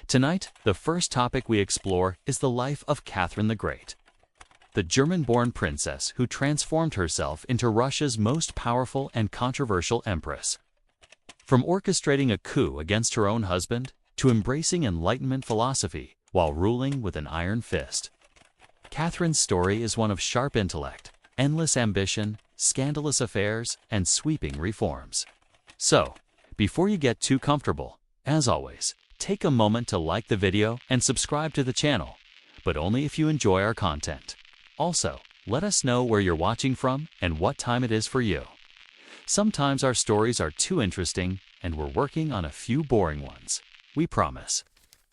Tonight, the first topic we explore is the life of Catherine the Great, the German-born princess who transformed herself into Russia's most powerful and controversial empress. From orchestrating a coup against her own husband to embracing Enlightenment philosophy while ruling with an iron fist, Catherine's story is one of sharp intellect, endless ambition, scandalous affairs, and sweeping reforms. So, before you get too comfortable, as always, take a moment to like the video and subscribe to the channel, but only if you enjoy our content. Also, let us know where you're watching from and what time it is for you. Sometimes our stories are too interesting and we're working on a few boring ones. We promise.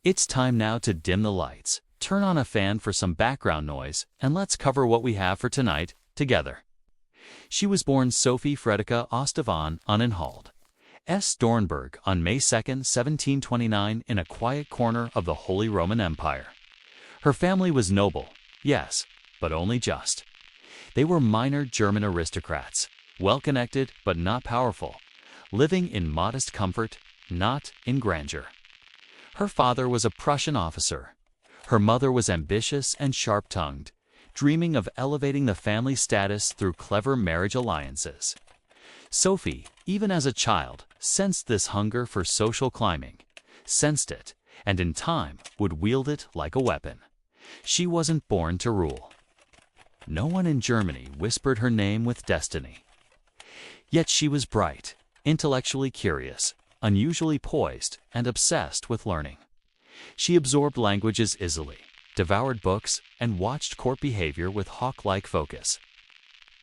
It's time now to dim the lights, turn on a fan for some background noise, and let's cover what we have for tonight together. She was born Sophie Frederica Ostavon Anhalt S. Dornberg on May 2, 1729 in a quiet corner of the Holy Roman Empire. Her family was noble, yes, but only just. They were minor German aristocrats, well-connected but not powerful, living in modest comfort, not in grandeur. Her father was a Prussian officer. Her mother was ambitious and sharp-tongued, dreaming of elevating the family status through clever marriage alliances. Sophie, even as a child, sensed this hunger for social climbing, sensed it, and in time would wield it like a weapon. She wasn't born to rule. No one in Germany whispered her name with destiny. Yet she was bright, intellectually curious, unusually poised, and obsessed with learning. She absorbed languages easily, devoured books, and watched court behavior with hawk-like focus.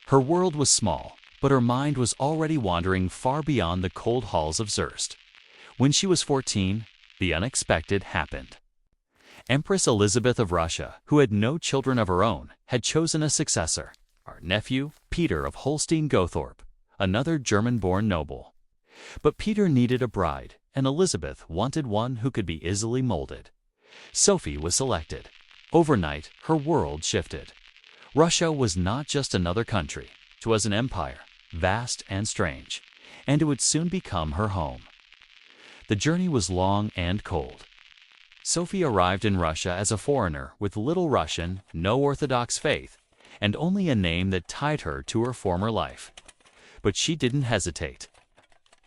Her world was small, but her mind was already wandering far beyond the cold halls of Zurst. When she was 14, the unexpected happened. Empress Elizabeth of Russia, who had no children of her own, had chosen a successor, our nephew, Peter of Holstein-Gottorp, another German-born noble. But Peter needed a bride, and Elizabeth wanted one who could be easily molded. Sophie was selected. Overnight, her world shifted. Russia was not just another country. It was an empire, vast and strange, and it would soon become her home. The journey was long and cold. Sophie arrived in Russia as a foreigner with little Russian, no Orthodox faith, and only a name that tied her to her former life. But she didn't hesitate.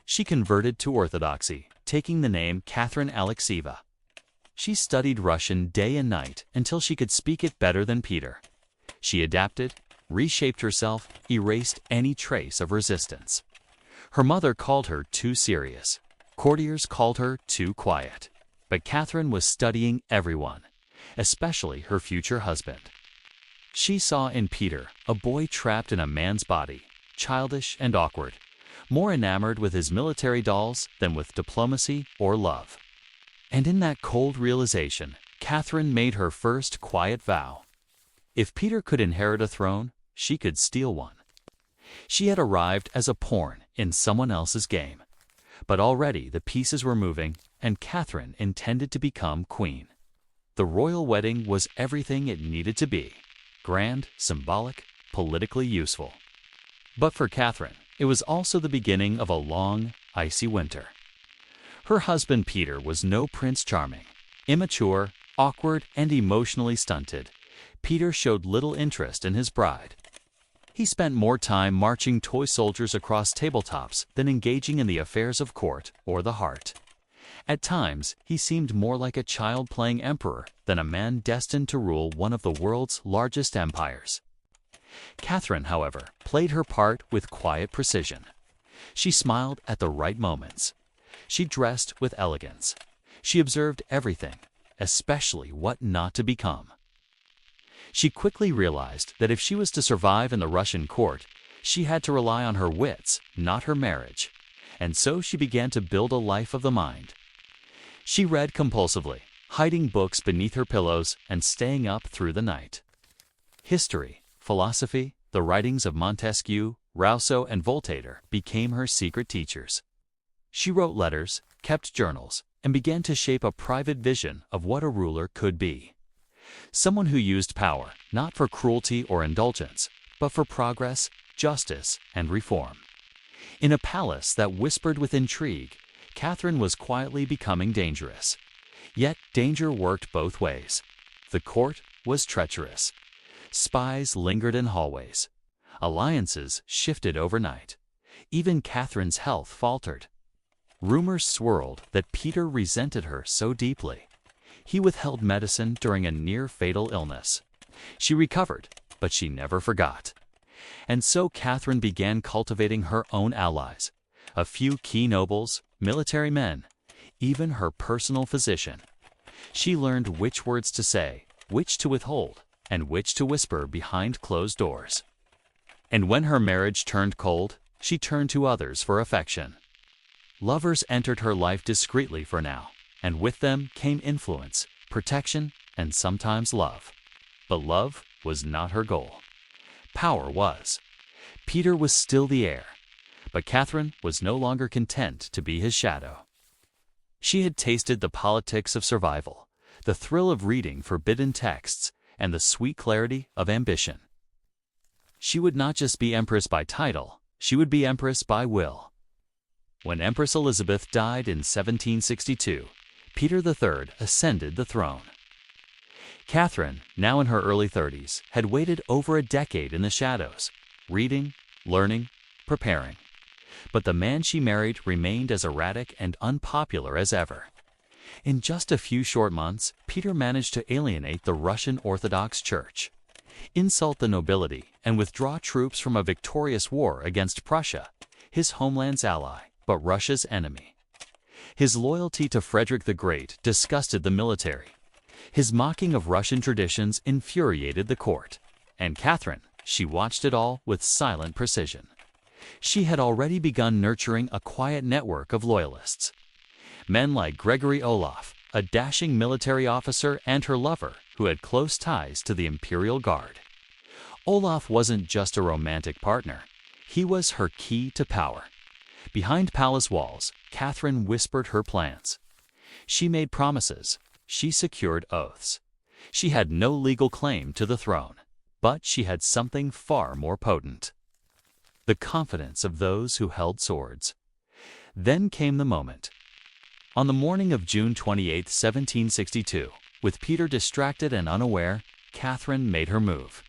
She converted to Orthodoxy, taking the name Catherine Alexieva. She studied Russian day and night until she could speak it better than Peter. She adapted, reshaped herself, erased any trace of resistance. Her mother called her too serious. Courtiers called her too quiet. But Catherine was studying everyone, especially her future husband. She saw in Peter a boy trapped in a man's body, childish and awkward, more enamored with his military dolls than with diplomacy or love. And in that cold realization, Catherine made her first quiet vow. If Peter could inherit a throne, she could steal one. She had arrived as a pawn in someone else's game. But already the pieces were moving, and Catherine intended to become queen. The royal wedding was everything it needed to be: grand, symbolic, politically useful. But for Catherine, it was also the beginning of a long, icy winter. Her husband Peter was no Prince Charming. Immature, awkward, and emotionally stunted, Peter showed little interest in his bride. He spent more time marching toy soldiers across tabletops than engaging in the affairs of court or the heart. At times, he seemed more like a child playing emperor than a man destined to rule one of the world's largest empires. Catherine, however, played her part with quiet precision. She smiled at the right moments. She dressed with elegance. She observed everything, especially what not to become. She quickly realized that if she was to survive in the Russian court, she had to rely on her wits, not her marriage. And so she began to build a life of the mind. She read compulsively, hiding books beneath her pillows and staying up through the night. History, philosophy, the writings of Montesquieu, Rousseau, and Voltaire became her secret teachers. She wrote letters, kept journals, and began to shape a private vision of what a ruler could be. Someone who used power not for cruelty or indulgence, but for progress, justice, and reform. In a palace that whispered with intrigue, Catherine was quietly becoming dangerous. Yet danger worked both ways. The court was treacherous. Spies lingered in hallways. Alliances shifted overnight. Even Catherine's health faltered. Rumors swirled that Peter resented her so deeply. He withheld medicine during a near-fatal illness. She recovered, but she never forgot. And so Catherine began cultivating her own allies, a few key nobles, military men, even her personal physician. She learned which words to say, which to withhold, and which to whisper behind closed doors. And when her marriage turned cold, she turned to others for affection. Lovers entered her life discreetly for now, and with them came influence, protection, and sometimes love. But love was not her goal. Power was. Peter was still the heir, but Catherine was no longer content to be his shadow. She had tasted the politics of survival, the thrill of reading forbidden texts, and the sweet clarity of ambition. She would not just be empress by title, she would be empress by will. When Empress Elizabeth died in 1762, Peter III ascended the throne. Catherine, now in her early 30s, had waited over a decade in the shadows, reading, learning, preparing. But the man she married remained as erratic and unpopular as ever. In just a few short months, Peter managed to alienate the Russian Orthodox Church, insult the nobility, and withdraw troops from a victorious war against Prussia, his homeland's ally, but Russia's enemy. His loyalty to Frederick the Great disgusted the military. His mocking of Russian traditions infuriated the court. And Catherine, she watched it all with silent precision. She had already begun nurturing a quiet network of loyalists. Men like Gregory Olaf, a dashing military officer, and her lover, who had close ties to the Imperial Guard. Olaf wasn't just a romantic partner. He was her key to power. Behind palace walls, Catherine whispered her plans. She made promises. She secured oaths. She had no legal claim to the throne, but she had something far more potent: the confidence of those who held swords. Then came the moment. On the morning of June 28, 1762, with Peter distracted and unaware, Catherine made her move.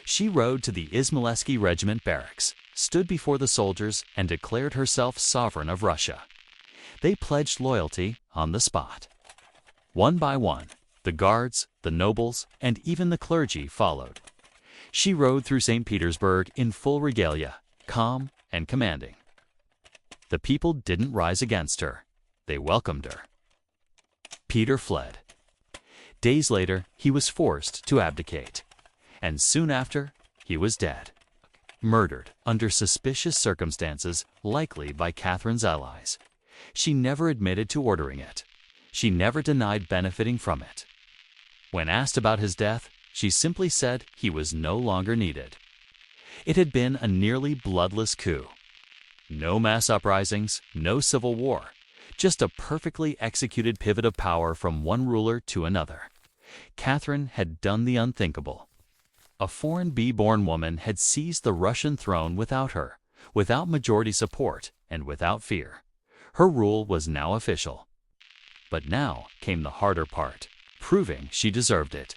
She rode to the Izmailski Regiment barracks, stood before the soldiers, and declared herself sovereign of Russia. They pledged loyalty on the spot. One by one, the guards, the nobles, and even the clergy followed. She rode through St. Petersburg in full regalia, calm and commanding. The people didn't rise against her. They welcomed her. Peter fled. Days later, he was forced to abdicate. And soon after, he was dead. Murdered under suspicious circumstances, likely by Catherine's allies. She never admitted to ordering it. She never denied benefiting from it. When asked about his death, she simply said he was no longer needed. It had been a nearly bloodless coup. No mass uprisings, no civil war, just a perfectly executed pivot of power from one ruler to another. Catherine had done the unthinkable. A foreign bee-born woman had seized the Russian throne without her, without majority support, and without fear. Her rule was now official. But now came the harder part, proving she deserved it.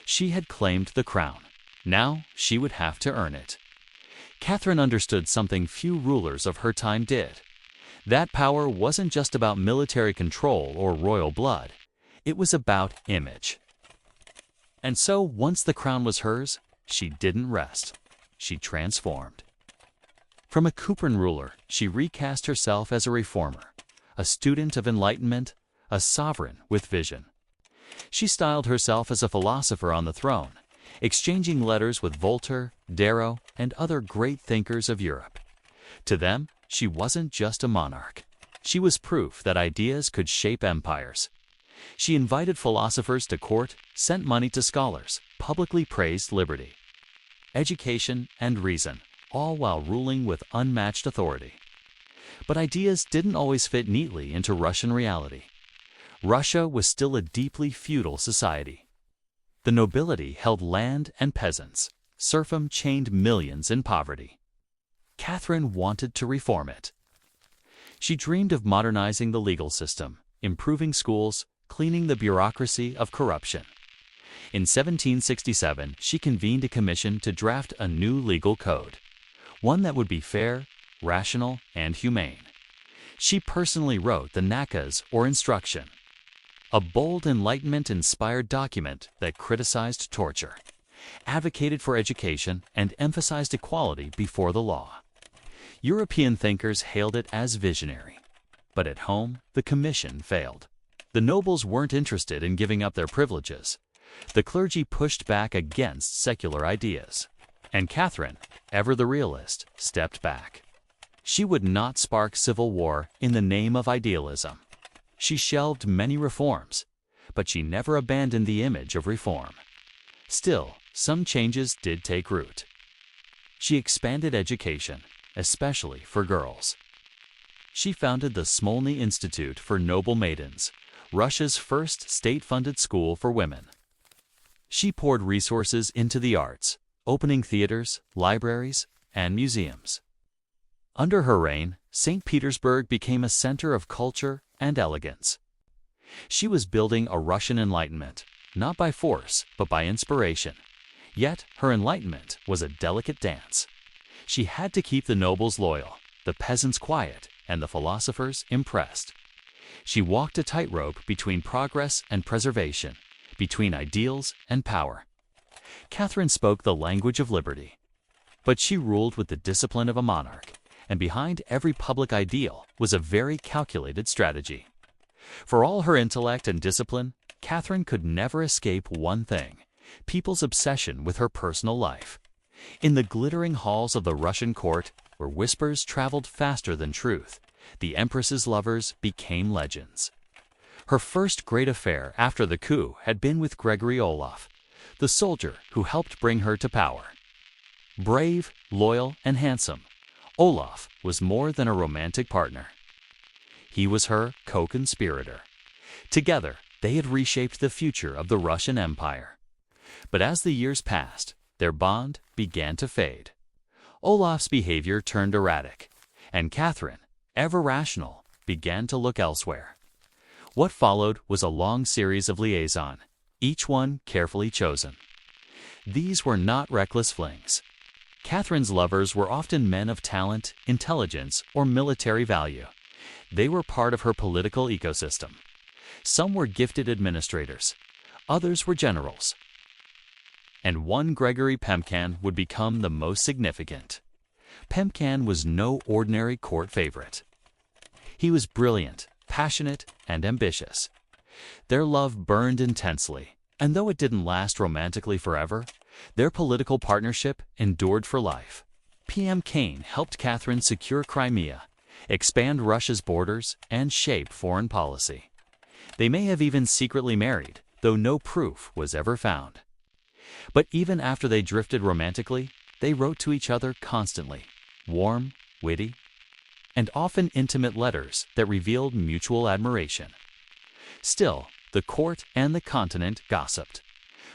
She had claimed the crown. Now she would have to earn it. Catherine understood something few rulers of her time did. That power wasn't just about military control or royal blood. It was about image. And so, once the crown was hers, she didn't rest. She transformed. From a Cooperan ruler, she recast herself as a reformer, a student of enlightenment, a sovereign with vision. She styled herself as a philosopher on the throne, exchanging letters with Voltaire, Darrow, and other great thinkers of Europe. To them, she wasn't just a monarch. She was proof that ideas could shape empires. She invited philosophers to court, sent money to scholars, publicly praised liberty, education, and reason, all while ruling with unmatched authority. But ideas didn't always fit neatly into Russian reality. Russia was still a deeply feudal society. The nobility held land and peasants. Serfdom chained millions in poverty. Catherine wanted to reform it. She dreamed of modernizing the legal system, improving schools, cleaning the bureaucracy of corruption. In 1767, she convened a commission to draft a new legal code, one that would be fair, rational, and humane. She personally wrote the Nakas, or Instruction, a bold Enlightenment-inspired document that criticized torture, advocated for education, and emphasized equality before the law. European thinkers hailed it as visionary. But at home, the commission failed. The nobles weren't interested in giving up their privileges. The clergy pushed back against secular ideas. And Catherine, ever the realist, stepped back. She would not spark civil war in the name of idealism. She shelved many reforms, but she never abandoned the image of reform. Still, some changes did take root. She expanded education, especially for girls. She founded the Smolny Institute for Noble Maidens, Russia's first state-funded school for women. She poured resources into the arts, opening theaters, libraries, and museums. Under her reign, St. Petersburg became a center of culture and elegance. She was building a Russian enlightenment, not by force, but by inspiration. Yet, her enlightenment was a delicate dance. She had to keep the nobles loyal, the peasants quiet, and the philosophers impressed. She walked a tightrope between progress and preservation, between ideals and power. Catherine spoke the language of liberty, but she ruled with the discipline of a monarch, and behind every public ideal was a very calculated strategy. For all her intellect and discipline, Catherine could never escape one thing: people's obsession with her personal life. In the glittering halls of the Russian court, where whispers traveled faster than truth, the Empress's lovers became legends. Her first great affair after the coup had been with Gregory Olaf, the soldier who helped bring her to power. Brave, loyal, and handsome, Olaf was more than a romantic partner. He was her co-conspirator. Together, they had reshaped the future of the Russian Empire. But as the years passed, their bond began to fade. Olaf's behavior turned erratic, and Catherine, ever rational, began to look elsewhere. What followed was a long series of liaison, each one carefully chosen. These were not reckless flings. Catherine's lovers were often men of talent, intelligence, or military value. They were part of her political ecosystem. Some were gifted administrators, others were generals. And one Gregory Pemcan would become the most significant. Pemcan was no ordinary court favorite. He was brilliant, passionate, and ambitious. Their love burned intensely, and though it didn't last romantically forever, their political partnership endured for life. P.M. Kane helped Catherine secure Crimea, expand Russia's borders, and shape foreign policy. They may have even secretly married, though no proof was ever found. But even after they drifted romantically, they wrote to each other constantly, warm, witty, and often intimate letters that revealed mutual admiration. Still, the court and the continent gossiped.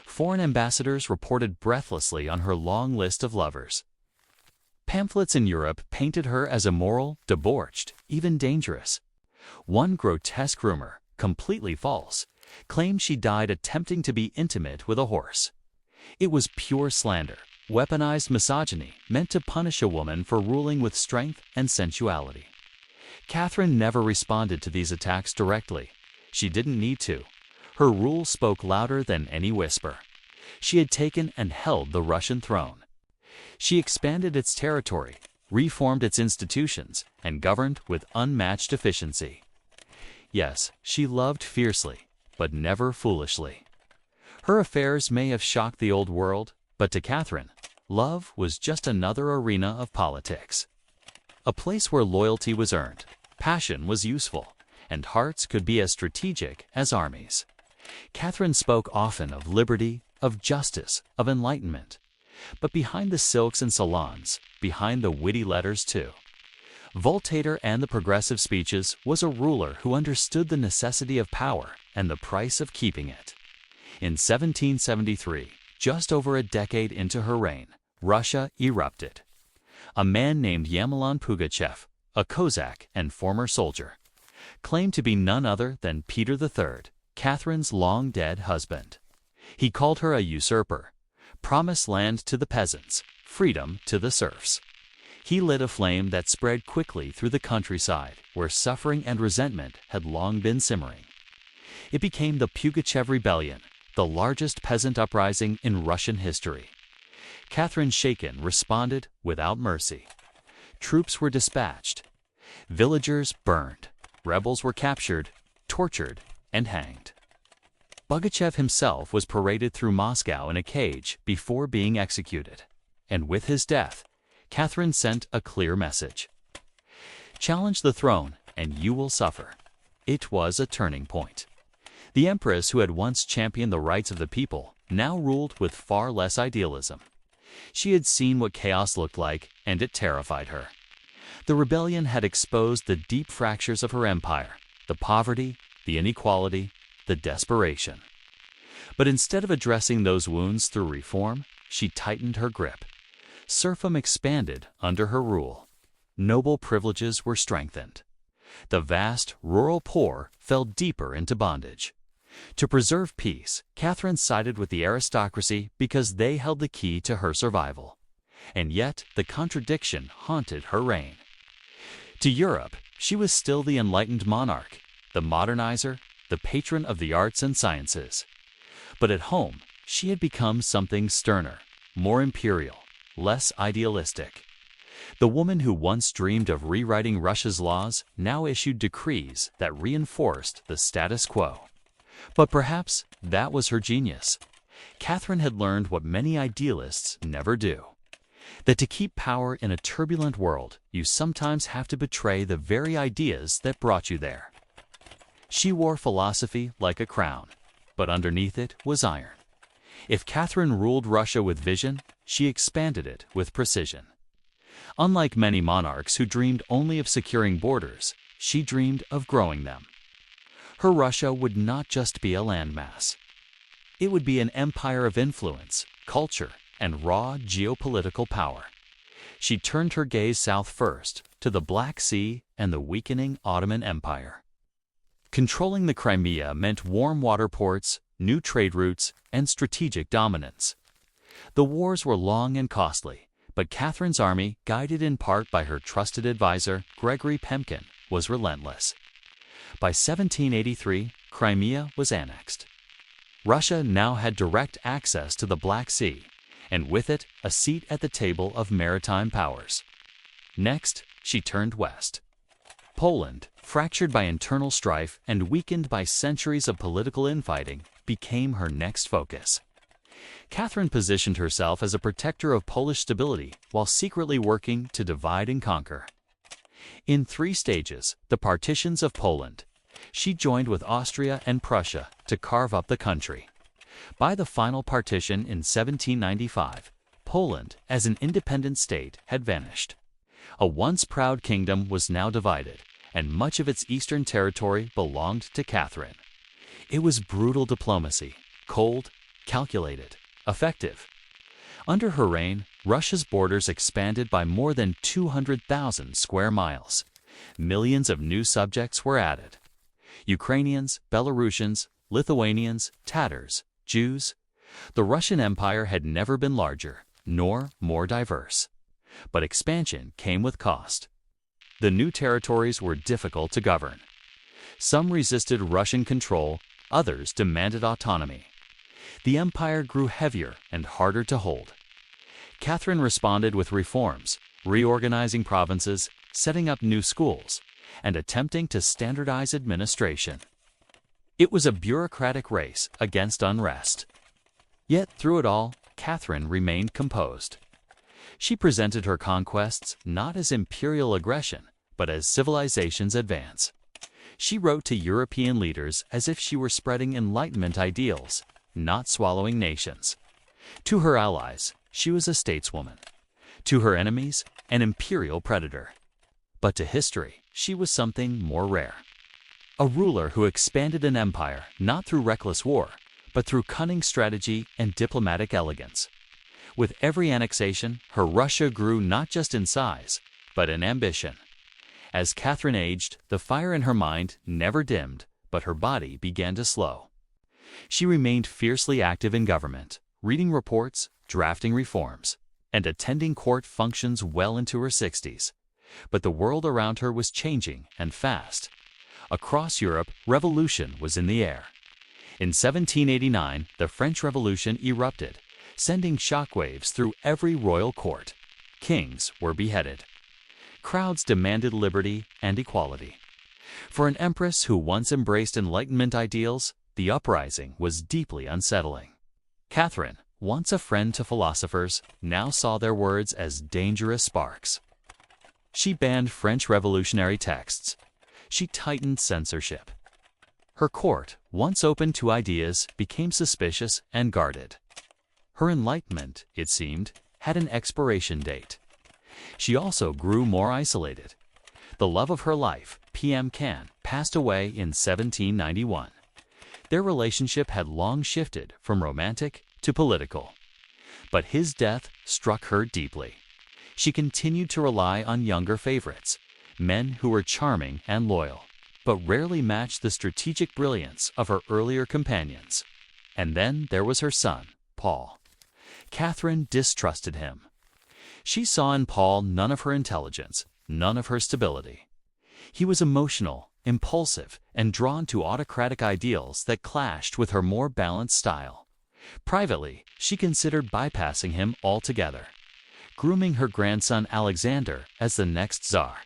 Foreign ambassadors reported breathlessly on her long list of lovers. Pamphlets in Europe painted her as immoral, debauched, even dangerous. One grotesque rumor, completely false, claimed she died attempting to be intimate with a horse. It was pure slander, weaponized misogyny meant to punish a woman for ruling with strength and sensuality. Catherine never responded to these attacks directly. She didn't need to. Her rule spoke louder than any whisper. She had taken and held the Russian throne. She expanded its territory, reformed its institutions, and governed with unmatched efficiency. Yes, she loved fiercely, but never foolishly. Her affairs may have shocked the old world, but to Catherine, love was just another arena of politics. A place where loyalty was earned, passion was useful, and hearts could be as strategic as armies. Catherine spoke often of liberty, of justice, of enlightenment. But behind the silks and salons, behind the witty letters too, Voltaire and the progressive speeches was a ruler who understood the necessity of power and the price of keeping it. In 1773, just over a decade into her reign, Russia erupted. A man named Yamelan Pugachev, a Cossack and former soldier, claimed to be none other than Peter III, Catherine's long-dead husband. He called her a usurper, promised land to the peasants, freedom to the serfs. He lit a flame that spread quickly through the countryside, where suffering and resentment had long been simmering. It became the Pugachev Rebellion, the largest peasant uprising in Russian history. Catherine Shaken responded without mercy. Troops were dispatched. Villagers burned. Rebels were captured, tortured, and hanged. Pugachev himself was paraded through Moscow in a cage before being executed. And with his death, Catherine sent a clear message. Challenge the throne, and you will suffer. It was a turning point. The empress, who had once championed the rights of the people, now ruled with far less idealism. She had seen what chaos looked like, and it terrified her. The rebellion had exposed the deep fractures of her empire, the poverty, the inequality, the desperation. But instead of addressing those wounds through reform, she tightened her grip. Serfdom expanded under her rule. Noble privileges were strengthened. The vast, rural poor fell deeper into bondage. To preserve peace, Catherine sided with the aristocracy because they held the key to her survival. And yet, the contradiction haunted her reign. To Europe, she was still the enlightened monarch, the modernizer, the patron of the arts and sciences. But at home, she had become something sterner, more imperial, less idealistic. The woman who once dreamed of rewriting Russia's laws now issued decrees that reinforced the status quo. But perhaps that was her genius. Catherine had learned what many idealists never do: that to keep power in a turbulent world, you sometimes have to betray the very ideas that brought you there. She wore philosophy like a crown, but underneath it was iron. If Catherine ruled Russia with vision, she expanded it with precision. Unlike many monarchs who dreamed only of securing borders, she dreamed of growing them. Her Russia would not just be a landmass. It would be an empire of influence, culture, and raw geopolitical power. She turned her gaze south first, to the Black Sea and the weakening Ottoman Empire. Controlling the Crimea meant warm water ports, new trade routes, and strategic dominance. The wars were long and costly, but Catherine's army, guided in part by her trusted advisor, Gregory Pemkin, was relentless. By 1783, Crimea was annexed. Russia now had direct access to the Black Sea, and with it, a seat at the table of maritime powers. Next, she turned west. Poland, fractured by internal strife and weakened by centuries of political infighting, became her next focus. Catherine positioned herself as a protector of Polish stability while secretly working to divide and conquer. In 3 stages, the partitions of Poland, she joined with Austria and Prussia to carve up the country. By the final partition in 1795, Poland, as an independent state, had vanished. A once proud kingdom was now divided, and much of its eastern territory belonged to Catherine. It was brutal diplomacy, cold, calculated, effective. Under her reign, Russia's borders expanded by more than 200,000 square miles. Millions of new subjects were added. Ukrainians, Belarusians, Lithuanians, Tatars, Jews. The Russian Empire had never been larger, nor more diverse. But expansion came with cost. The new territories were difficult to govern. Some resisted Russian control, others demanded autonomy. The empire grew heavier and harder to hold. Catherine responded with reforms, reorganizing provinces, setting up new schools, and attempting to standardize administration. It was a bureaucratic race against unrest. Yet through it all, Catherine remained composed. She presented her conquests not as imperial aggression, but as civilization's advance. She wrote to European leaders as if she were spreading Enlightenment ideals, not swallowing nations. To her allies, she was a stateswoman. To her enemies, an imperial predator. But to history, she was something more rare. A ruler who expanded an empire not through reckless war, but through cunning strategy and diplomatic elegance. With every annexation, her Russia grew not just in size, but in ambition. As Catherine aged, the fire in her mind never dimmed, but her body began to slow. She remained fiercely active in government, reading reports, drafting reforms, and attending court functions well into her 60s. But the world around her was changing, and fast. Across Europe, revolution was in the air. In 1789, the French Revolution erupted, sending shockwaves through every royal court. Kings were beheaded. Crowds demanded liberty and equality. For an empress who once embraced Enlightenment ideals, the uprising was deeply unsettling. Catherine, once a friend to philosophers, now saw their words as dangerous sparks. She banned French revolutionary texts. She tightened censorship. Her court, once open to ideas, became suspicious and guarded. Her enlightenment, it seemed, had an expiration date. She also grew more isolated. The love of her life, P.M. Can, passed away in 1791. Their relationship had long shifted from romantic to political. But his death struck her deeply. She continued to rely on younger favorites, men who were charming and loyal, but rarely matched the strategic brilliance of her earlier companions. And then there was her son, Paul. Catherine distrusted him. She saw in Paul none of her intelligence, none of her stability. He was emotional, impulsive, and drawn to autocratic ideals that clashed with her more balanced style. Privately, she considered bypassing him altogether, grooming her grandson Alexander as the next Tsar.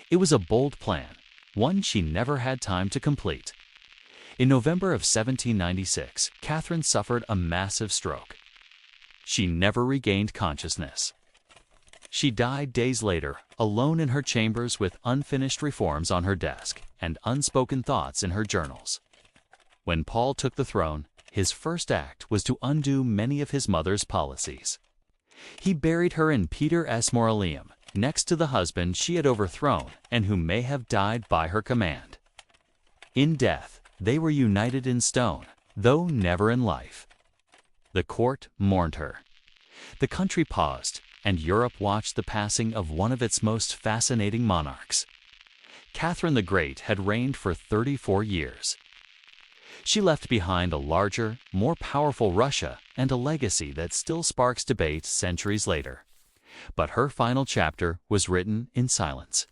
It was a bold plan, one she never had time to complete. In November of 1796, Catherine suffered a massive stroke. She never regained consciousness. She died days later, alone in her chambers with unfinished reforms on her desk and unspoken thoughts in her journals. When Paul took the throne, his first act was to undo many of his mother's policies. He buried her in Peter-S. Mausoleum, next to the husband she had overthrown and who may have died by her command. In death, they were united in stone, though never in life. The court mourned her. The country paused, and Europe watched the passing of one of its most fascinating monarchs. Catherine the Great had reigned for 34 years. She left behind a larger, more powerful Russia and a legacy that still sparks debate centuries later. But her final chapter was written in silence.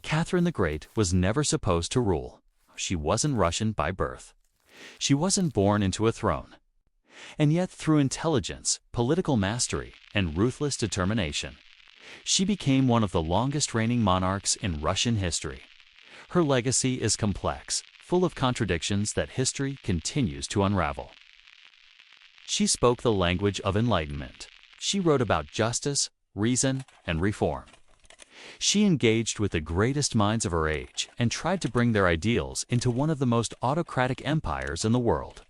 Catherine the Great was never supposed to rule. She wasn't Russian by birth. She wasn't born into a throne. And yet, through intelligence, political mastery, and ruthless determination, she became one of the longest-reigning monarchs in Russian history. Her legacy is complex, full of contradictions that history continues to unravel. She spoke the language of enlightenment. She wrote about justice, reason, and reform. She engaged with the greatest minds of her age and tried to bring their ideals into one of the most autocratic empires in the world.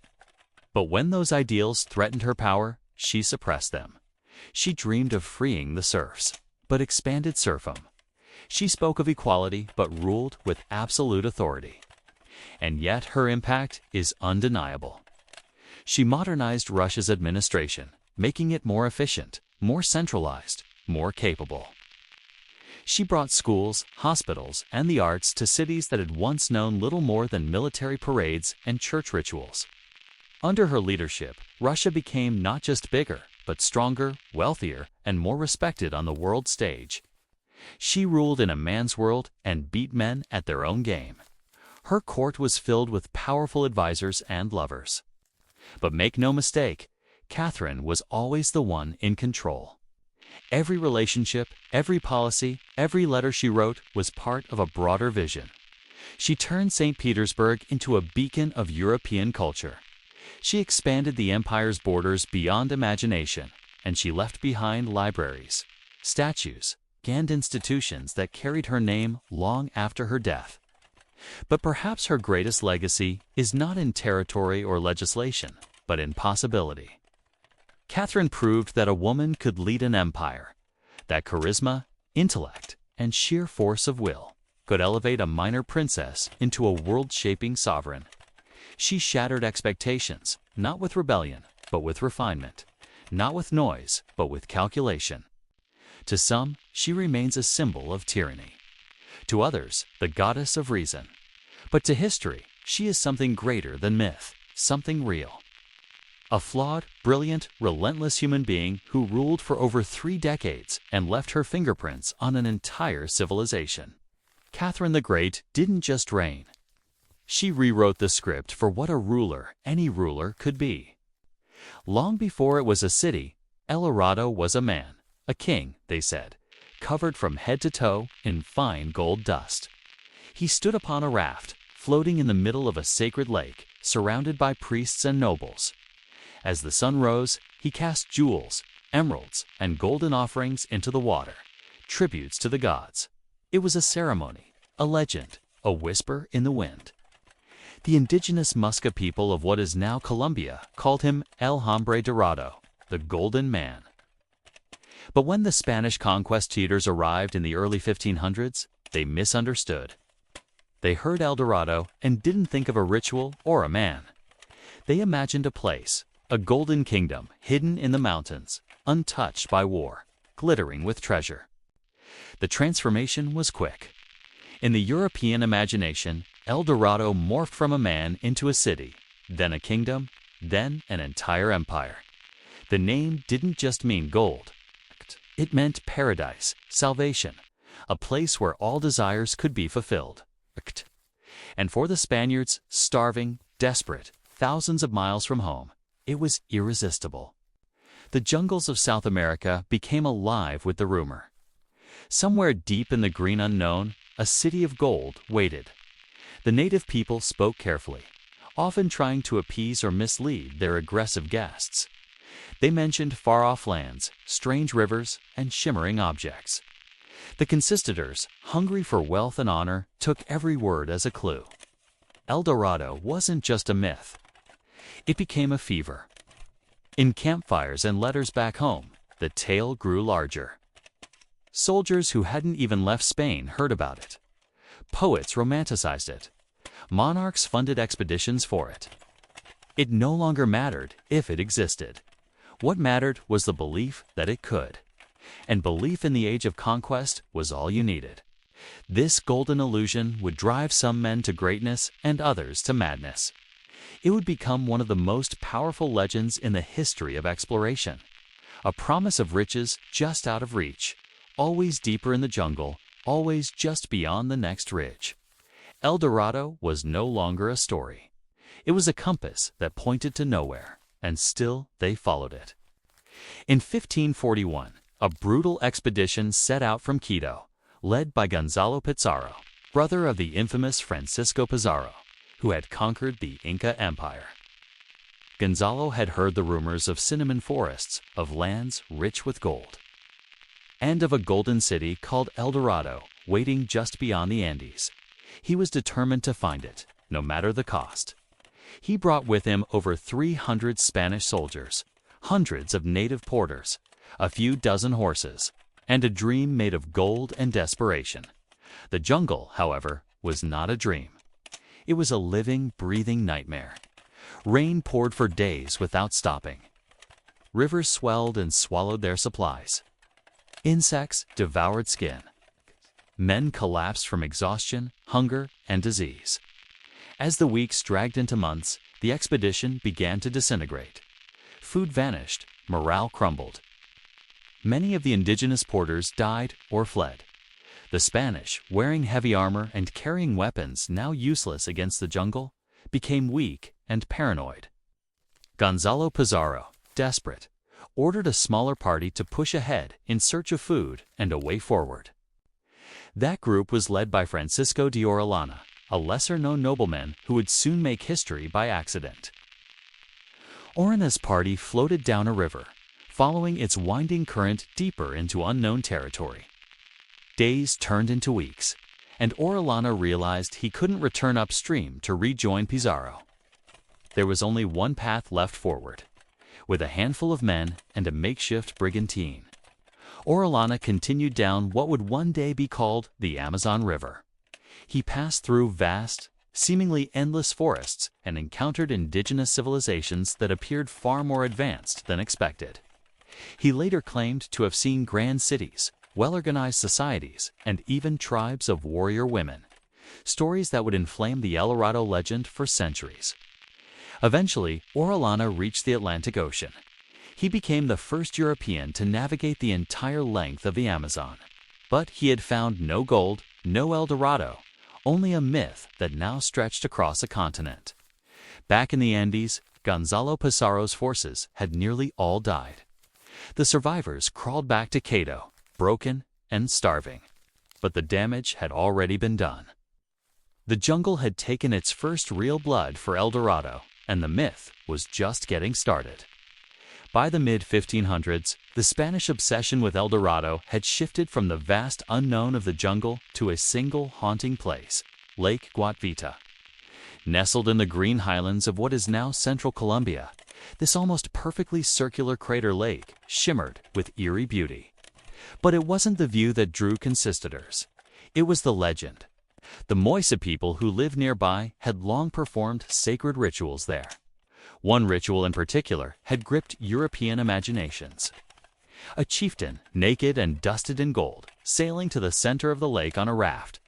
But when those ideals threatened her power, she suppressed them. She dreamed of freeing the serfs, but expanded serfdom. She spoke of equality, but ruled with absolute authority. And yet her impact is undeniable. She modernized Russia's administration, making it more efficient, more centralized, more capable. She brought schools, hospitals, and the arts to cities that had once known little more than military parades and church rituals. Under her leadership, Russia became not just bigger, but stronger, wealthier, and more respected on the world stage. She ruled in a man's world and beat men at their own game. Her court was filled with powerful advisors and lovers. But make no mistake, Catherine was always the one in control. Every relationship, every policy, every letter she wrote was part of a broader vision. She turned St. Petersburg into a beacon of European culture. She expanded the empire's borders beyond imagination, and she left behind libraries, statues, and institutions that carried her name long after her death. But perhaps her greatest legacy is not in territory or legislation, but in possibility. Catherine proved that a woman could lead an empire, that charisma, intellect, and sheer force of will could elevate a minor princess into a world-shaping sovereign. She shattered expectations, not with rebellion, but with refinement, not with noise, but with calculation. To some, she remains a symbol of tyranny. To others, the goddess of reason. But to history, she is something greater than myth. something real. A flawed, brilliant, relentless human being who ruled for over 3 decades and left her fingerprints on an entire civilization. Catherine the Great didn't just reign. She rewrote the script for what a ruler, any ruler, could be. Long before it was a city, El Dorado was a man, a king, they said, covered from head to toe in fine gold dust. He stood upon a raft, floating in the middle of a sacred lake, surrounded by priests and nobles. As the sun rose, he cast jewels, emeralds, and golden offerings into the water, tributes to the gods. It was a ceremony, a legend, a whisper in the wind. The indigenous Muisca people of what is now Colombia called him El Hombre Dorado, the Golden Man. But when the Spanish conquest cheaters arrived in the early 1500s, they misunderstood. They heard El Dorado and didn't think of a ritual or a man. They imagined a place, a golden kingdom hidden in the mountains, untouched by war, glittering with treasure. The transformation was quick. In the European imagination, El Dorado morphed from a man into a city, then a kingdom, then an entire empire. The name didn't just mean gold. It meant paradise, salvation, a place where all desires could be fulfilled. And for the Spaniards, starving, desperate, thousands of miles from home, it was irresistible. The jungles of South America became alive with the rumor. Somewhere deep in the green unknown, a city of gold waited. The native people spoke carefully, often trying to appease or mislead their aggressive guests. They mentioned far-off lands, strange rivers, and shimmering objects. The conquistadors, hungry for wealth and honor, took every word as a clue. El Dorado wasn't just a myth. It became a fever. In campfires and letters back home, the tale grew larger. Soldiers who hadn't even left Spain heard about it. Poets romanticized it. Monarchs funded expeditions for it. It no longer mattered if it existed. What mattered was the belief that it could. And belief in the age of conquest was all you needed. This golden illusion would drive some men to greatness and others to madness. It would become one of the most powerful legends in the history of exploration. A promise of riches just out of reach, always deeper in the jungle, always just beyond the next ridge. El Dorado was no longer a story. It was a compass that pointed to nowhere, and still they followed it. In 1541, a brutal expedition set out from Quito, led by Gonzalo Pizarro, brother of the infamous Francisco Pizarro, who had conquered the Inca Empire. Gonzalo had heard the rumors of cinnamon forests, of lands rich with gold, and of a golden city called El Dorado, waiting just beyond the Andes. He was determined to find it, no matter the cost. He brought with him over 300 Spanish soldiers, hundreds of native porters, a few dozen horses, and a dream made of gold and desperation. The jungle, however, was not a dream. It was a living, breathing nightmare. Rain poured for days without stopping. Rivers swelled and swallowed their supplies. Insects devoured skin. Men collapsed from exhaustion, hunger, and disease. As the weeks dragged into months, the expedition began to disintegrate. Food vanished, morale crumbled. Many of the indigenous porters died or fled. The Spanish, wearing heavy armor and carrying weapons now useless against the jungle, became weak and paranoid. Gonzalo Pizarro, desperate, ordered a smaller party to push ahead in search of food and a way forward. That group was led by Francisco de Orellana, a lesser-known nobleman who would soon make history by accident. Orellana's party floated down a river, following its winding current deeper into unknown territory. Days turned into weeks, and Orellana realized he couldn't return upstream to rejoin Pizarro. There was only one path left forward, with a handful of men and a makeshift brigantine. Orellana continued down what would one day be called the Amazon River. He passed through vast, seemingly endless forests and encountered indigenous civilizations that appeared far more advanced than expected. He later claimed to have seen grand cities, well-organized societies, and even tribes of warrior women, stories that would inflame the El Dorado legend for centuries. Eventually, Orellana reached the Atlantic Ocean. He became the first European to navigate the entire length of the Amazon. But he had found no gold, no El Dorado, only a myth that now stretched across a continent. Back in the Andes, Gonzalo Pizarro's forces had nearly all died. The survivors crawled back to Quito, broken and starving. But the damage had already been done. The jungle had taken its first real blood for El Dorado, and the myth was just getting started. By the mid-1500s, the Spanish obsession with El Dorado had shifted from the vast unknown of the jungle to a single haunting place, Lake Guatavita. Nestled in the green highlands of what is now central Colombia, this almost perfectly circular crater lake shimmered with eerie beauty. But it wasn't the view that drew conquistadors. It was the legend. The Moisa people who lived nearby had long performed sacred rituals there. One ritual in particular had gripped European imaginations. A chieftain, naked and dusted in gold, sailing to the center of the lake on a raft,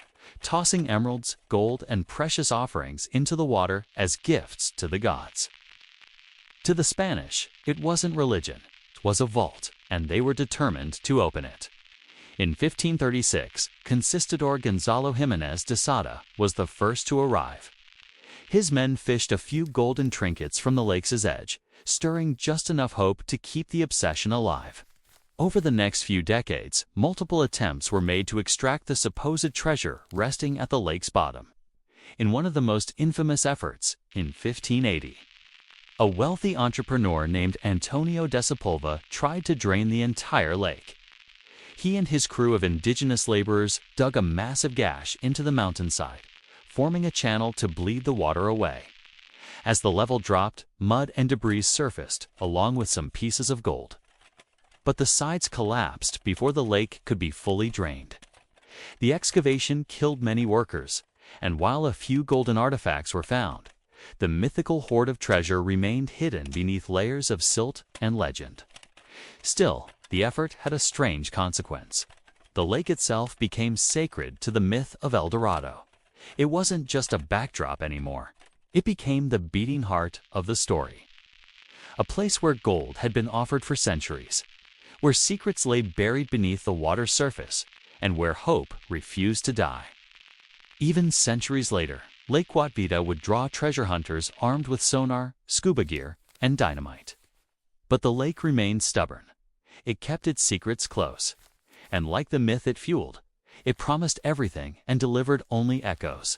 tossing emeralds, gold, and precious offerings into the water as gifts to the gods. To the Spanish, it wasn't religion, it was a vault, and they were determined to open it. In 1536, Conquistador Gonzalo Jiménez de Sada was the first to arrive. His men fished a few golden trinkets from the lake's edge, stirring just enough hope to keep the obsession alive. Over the next few decades, multiple attempts were made to extract the supposed treasure resting at the lake's bottom. In one of the most infamous efforts, in 1580, a wealthy entrepreneur named Antonio de Sepulveda tried to drain the entire lake. He and his crew of indigenous laborers dug a massive gash into the mountainside, forming a channel to bleed the water away. As the level dropped, mud and debris surfaced, along with some pieces of gold. But the sides collapsed before the lake could be fully drained. The excavation killed many workers, and while a few golden artifacts were found, the mythical hoard of treasure remained hidden beneath layers of silt and legend. Still, the effort had a strange consequence. The lake itself became sacred to the myth of El Dorado. It wasn't just a backdrop anymore. It became the beating heart of the story. A place where gold had been offered for centuries, where secrets lay buried beneath the water's surface, and where hope refused to die. Even centuries later, Lake Guatavita would draw treasure hunters armed with sonar, scuba gear, and dynamite. But the lake remained stubborn. It kept its secrets close. And like the myth it fueled, it promised everything and delivered only echoes.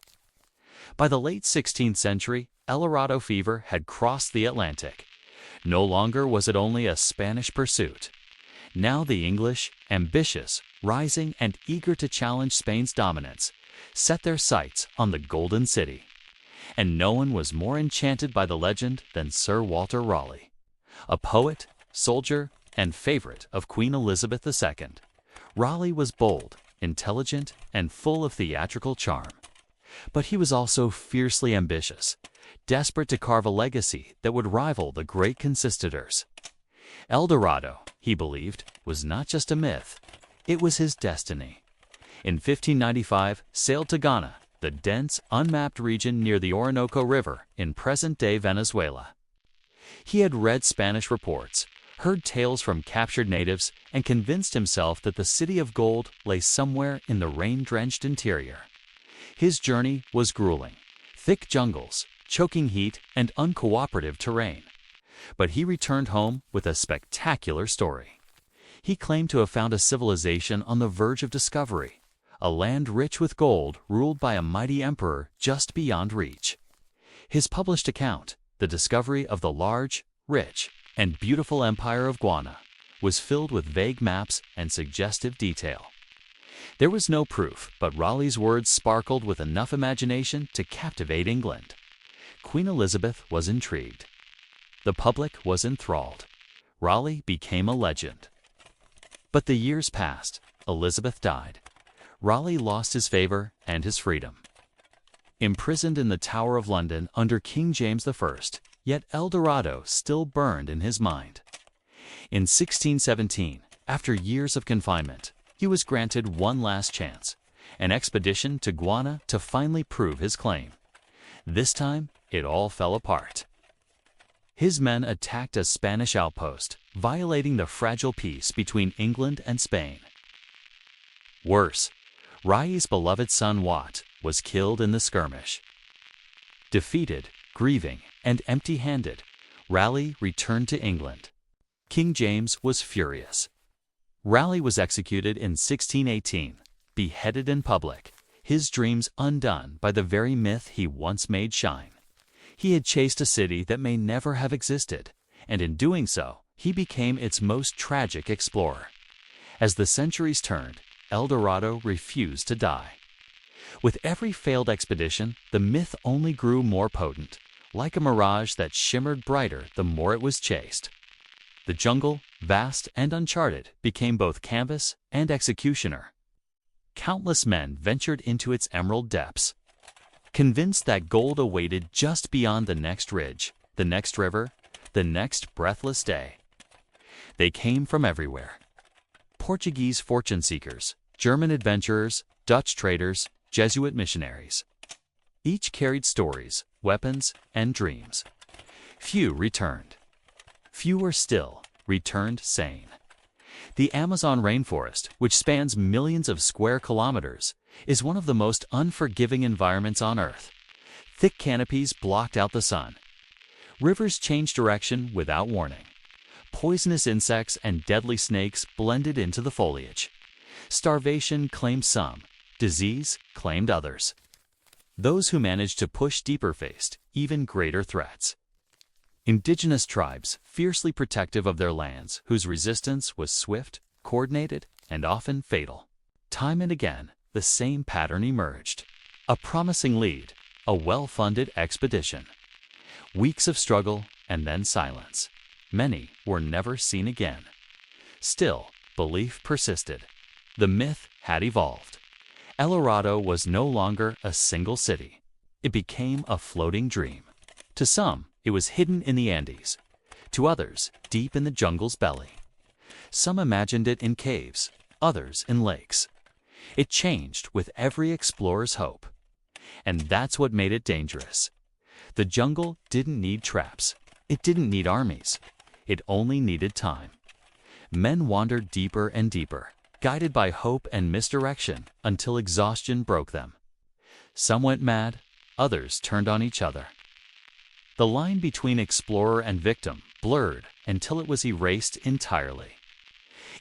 By the late 16th century, El Dorado fever had crossed the Atlantic. No longer was it only a Spanish pursuit. Now the English, ambitious, rising, and eager to challenge Spain's dominance, set their sights on the Golden City. And no one was more enchanted by the legend than Sir Walter Raleigh. A poet, soldier, and favorite of Queen Elizabeth II, Raleigh was bold, intelligent, and full of theatrical charm. But he was also fiercely ambitious, desperate to carve a legacy that would rival the great conquistadors. El Dorado, he believed, was not just a myth, it was his destiny. In 1595, sailed to Ghana, the dense, unmapped region near the Orinoco River in present-day Venezuela. He had read Spanish reports, heard tales from captured natives, and convinced himself that the city of gold lay somewhere in the rain-drenched interior. His journey was grueling: thick jungles, choking heat, and uncooperative terrain. But he returned home with a spectacular story. He claimed to have found a civilization on the verge of discovery, a land rich with gold ruled by a mighty emperor just beyond reach. His published account, The Discovery of the Large, Rich, and Beautiful Empire of Guana, was filled with vague maps and suggestive detail. There was no proof, but Raleigh's words sparkled with enough imagination to captivate England. Queen Elizabeth was intrigued. The public was enthralled. Raleigh became a legend. But the years passed. Elizabeth died. Raleigh lost his favor and his freedom. Imprisoned in the Tower of London under King James I, yet El Dorado still burned in his mind. In 1617, after years of confinement, he was granted one last chance, an expedition to Guiana to finally prove his claim. This time, it all fell apart. His men attacked a Spanish outpost, violating the fragile peace between England and Spain. Worse, Raleigh's beloved son Wat was killed in the skirmish. Defeated, grieving, and empty-handed, Raleigh returned to England. King James was furious. Raleigh was executed in 1618, beheaded in public, his dreams undone by the very myth he once made shine. He had chased a city that may never have existed, and in doing so, he became its most tragic explorer. As the centuries turned, El Dorado refused to die. With every failed expedition, the myth only grew more potent, like a mirage that shimmered brighter the more it was chased. The jungle, vast and uncharted, became both canvas and executioner. Countless men ventured into its emerald depths, convinced that gold awaited just beyond the next ridge, the next river, the next breathless day. They came from everywhere. Portuguese fortune seekers, German adventurers, Dutch traders, Jesuit missionaries. Each carried stories, weapons, and dreams. Few returned. Fewer still returned sane. The Amazon rainforest, which spans millions of square kilometers, is one of the most unforgiving environments on Earth. Thick canopies blocked out the sun. Rivers changed direction without warning. Poisonous insects and deadly snakes blended into the foliage. Starvation claimed some, disease claimed others. Those who managed to push deeper faced even greater threats. Indigenous tribes, fiercely protective of their lands, whose resistance was swift, coordinated, and often fatal. Time and again, the same pattern emerged. A promising lead, a well-funded expedition. Weeks of struggle and then silence. Many were never seen again. Still, belief persisted. The myth had evolved. El Dorado was no longer a single city. It became a floating dream. To some, it was hidden in the Andes. To others, deep in the jungle's belly. Some imagined it in caves, others in lakes. It changed with every explorer's hope. And that's what made it dangerous. The jungle didn't need traps. It didn't need armies. It only needed time. Men wandered deeper and deeper, guided by hope and misdirection until exhaustion broke them. Some went mad, others turned on each other. The line between explorer and victim blurred until it was erased entirely.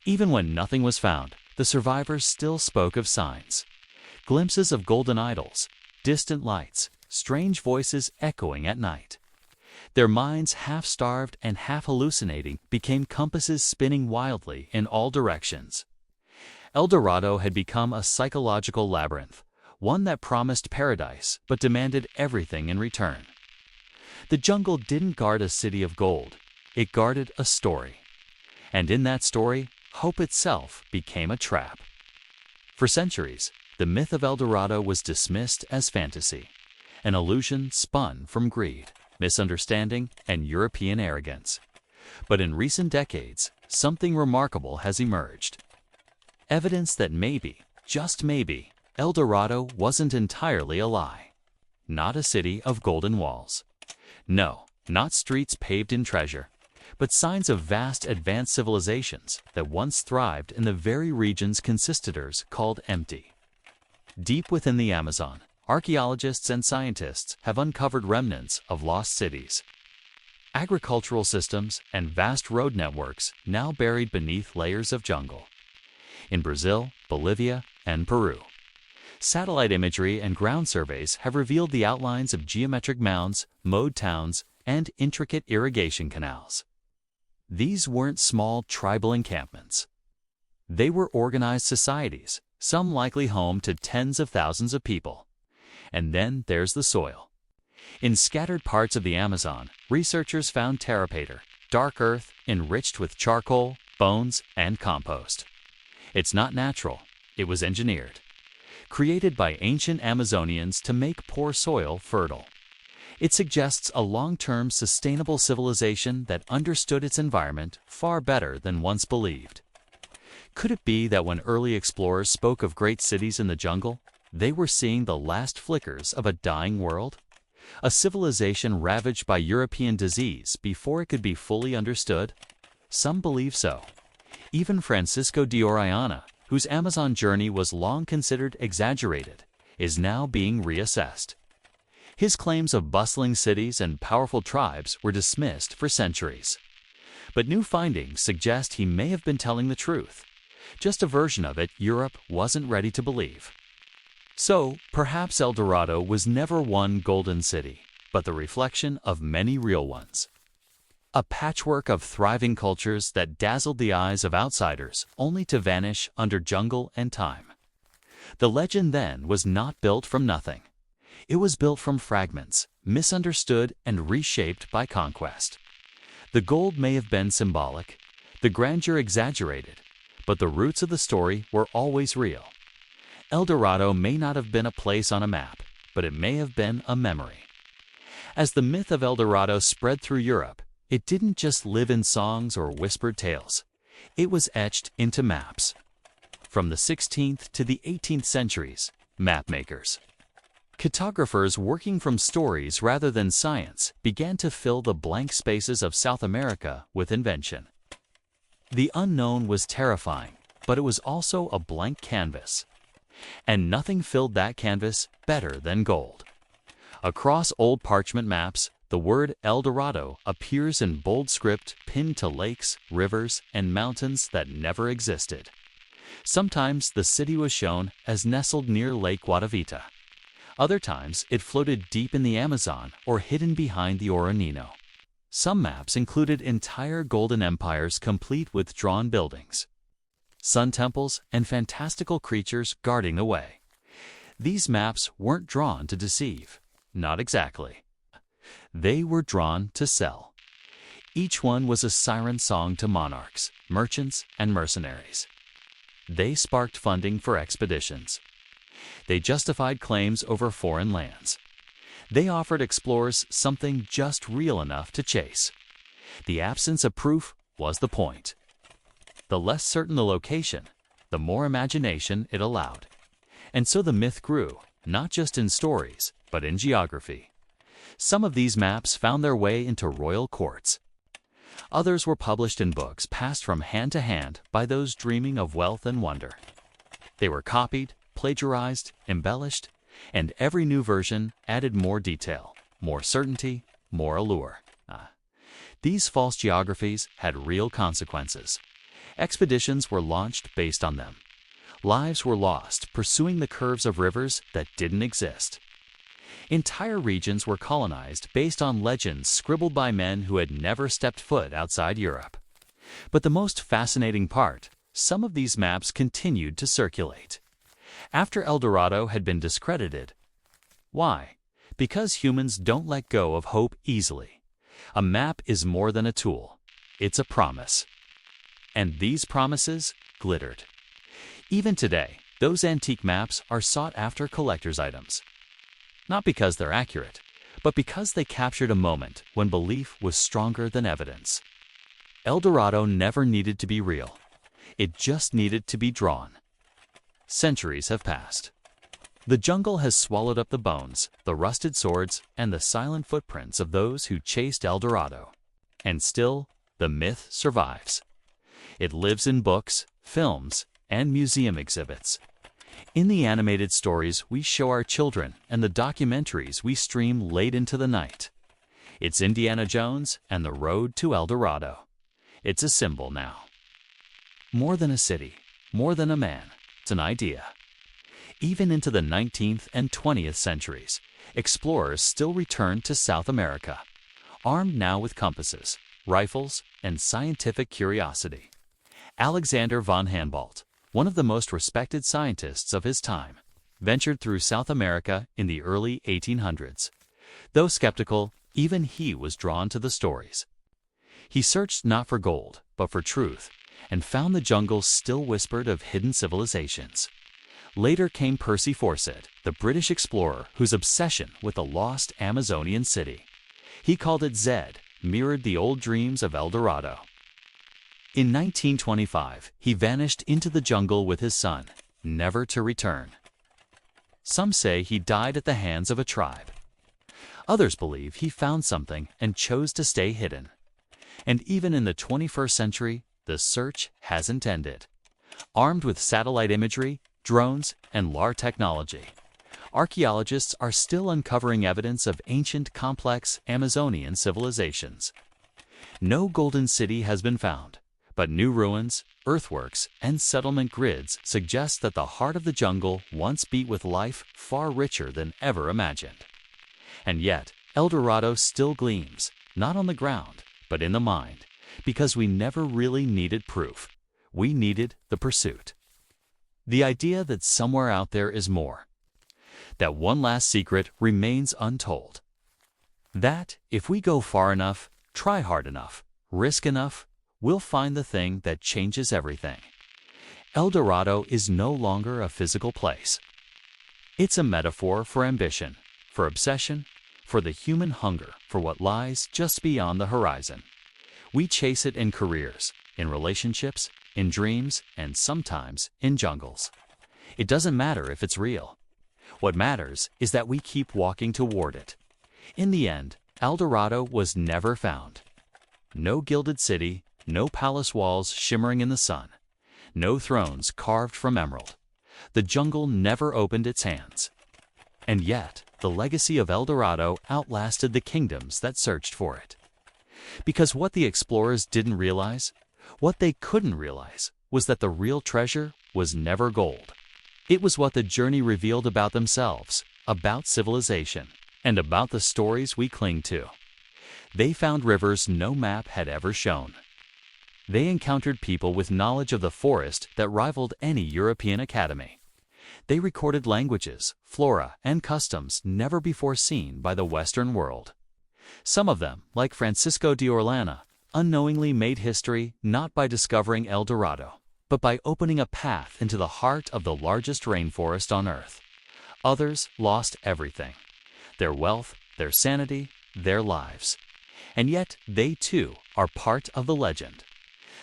Even when nothing was found, the survivors still spoke of signs. Glimpses of golden idols, distant lights, strange voices echoing at night. Their minds, half-starved and half-hallucinating, became compasses spinning wildly in all directions. El Dorado had become a psychological labyrinth, one that promised paradise but demanded everything in return. The jungle didn't guard a city of gold, it guarded a story. And in that story, hope itself became a trap. For centuries, the myth of El Dorado was dismissed as fantasy, an illusion spun from greed, misunderstanding, and European arrogance. But in recent decades, something remarkable has emerged. Evidence that maybe, just maybe, El Dorado wasn't entirely a lie. Not a city of golden walls. No, not streets paved in treasure, but signs of vast advanced civilizations that once thrived in the very regions conquistadors called empty. Deep within the Amazon, archaeologists and scientists have uncovered remnants of lost cities. Agricultural systems and vast road networks now buried beneath layers of jungle. In Brazil, Bolivia, and Peru, satellite imagery and ground surveys have revealed the outlines of geometric mounds, mowed towns, and intricate irrigation canals. These weren't small tribal encampments. They were organized societies, some likely home to tens of thousands of people. And then there's the soil. In scattered parts of the Amazon, researchers found terrapater, dark earth enriched with charcoal, bones, and compost. It's not natural, it was engineered. Created by ancient Amazonians to make poor soil fertile. It suggests a long-term sustainable civilization that understood its environment far better than once believed. Could it be that when early explorers spoke of great cities in the jungle, they were seeing the last flickers of a dying world? A civilization ravaged by European disease before it could be fully understood? Some believe so. Even Francisco de Orellana, whose Amazon journey was long considered exaggerated, is now being reassessed. His claims of bustling cities and powerful tribes were dismissed for centuries. But new findings suggest he may have been telling the truth, just a version of it Europe wasn't ready to believe. So, perhaps El Dorado was never one golden city, but the reflection of many real ones. A patchwork of thriving cultures that dazzled the eyes of outsiders only to vanish under jungle and time. The legend then was not built from nothing. It was built from fragments, misunderstood and reshaped by conquest. The gold may have been symbolic, the grandeur exaggerated, but the roots of the story were always real. El Dorado may not have been a place on a map, but it may have been a memory. As the myth of El Dorado spread through Europe, it didn't just live in songs or whispered tales. It was etched into maps. From the 16th to the 18th centuries, mapmakers, cartographers working from stories rather than science, began to fill the blank spaces of South America with invention. The unknown was terrifying, but it was also a blank canvas. And nothing filled that canvas better than gold. Across old parchment maps, the word El Dorado appears in bold script pinned to lakes, rivers, and mountains that never existed. Sometimes the city was shown as nestled near Lake Guatavita. Other times it floated deep in the Amazon or hidden behind the Orinoco. Some maps included entire golden empires complete with drawn buildings, sun temples, and fantastical creatures guarding the way. These maps weren't drawn to deceive. Not exactly. They were drawn to sell. Each one was a siren song to monarchs, merchants, and mercenaries. They sparked funding for expeditions. They justified claims over foreign lands. They offered explorers something just real enough to chase. The absence of proof was the point. The less certain the location, the more imagination it allowed. And so the myth grew, not just in stories, but in geography. Some of these maps found their way into royal courts. Others were published in books passed from hand to hand by those dreaming of wealth and wonder. They were copied, plagiarized, embellished, and every new version added more detail, more certainty, more allure. These false geographies had real consequences. Expeditions were launched based on them. Lives were lost pursuing the curves of rivers that didn't exist. Entire regions were colonized based on legends scribbled by men who had never stepped foot outside Europe. But the most fascinating part, some of these maps continued to circulate. After El Dorado had been discredited. Why? Because humans don't let go of hope easily. A map is more than a tool. It's a promise. And these promises glittered. Even today, those antique maps are sought-after collector's items. Not because they're accurate, but because they captured a moment when belief was stronger than evidence. El Dorado never needed to be real. It just needed to be drawn. Centuries have passed. The jungle has swallowed up the bones, the rusted swords, and the silent footprints of those who chased El Dorado. And still, the myth survives. It lives in books, films, and museum exhibits. In the animated stories we show our children and the documentaries we stream late into the night. It's Indiana Jones and the road to El Dorado. It's a symbol now. More than a city, more than a man, it's an idea. Even into the 19th and 20th centuries, explorers still returned to South America, armed now with compasses, rifles, and scientific curiosity. Alexander von Humboldt, one of the most respected scientists of his time, ventured through South America in the early 1800s. Though skeptical, even he was drawn to the stories. He searched not for gold, but for truth, and found the jungle still whispered of hidden civilizations. Later came Percy Fawcett, the British explorer whose obsession with the lost Amazonian city. He called it Zed, mirrored the old dreams of El Dorado. In 1925, he vanished into the jungle with his son, never to return. Some say he died at the hands of a tribe. Others believe he found something and chose to stay hidden. And even in the 21st century, the search hasn't ended. Armed with satellite imagery, drones, and LAR technology, archaeologists are still uncovering evidence of ancient, complex Amazonian civilizations. No golden city has been found, but new ruins, earthworks, and settlement grids suggest that the heart of the jungle once beat with life far richer than ever imagined. And yet, El Dorado still gleams, not on the ground, but in the mind, because we never really needed proof. We needed the pursuit. The idea that somewhere out there is more. That one last secret remains untold. That, if we go far enough, try hard enough, risk enough, we'll find the thing that changes everything. El Dorado is no longer a physical place. It's a metaphor for ambition, for obsession, for the human hunger for what lies just beyond the horizon. We chase it in careers, in relationships, in dreams, and sometimes in jungles. It doesn't matter if it's real. What matters is that we keep walking toward it. In the end, El Dorado was never found. No gilded city, no palace walls shimmering in the sun, no thrones carved from emerald. The jungle never opened its hands. And yet, the legacy of El Dorado outlasted the kingdoms that searched for it. Because what the explorers didn't realize, what they couldn't realize, was that the real treasure was never gold. It was what the journey revealed about themselves, about civilization, and about the stories we cling to. They found rivers no map had ever shown. They encountered people with knowledge of the forest that rivaled any European academy. They recorded languages, flora, and customs never before seen by the Western world. Some of them, like Francisco de Orellana, unknowingly made history not by discovering El Dorado, but by opening a path into the heart of the largest rainforest on Earth. Others lost everything: their wealth, their sanity, their lives. And yet they too are part of the legend.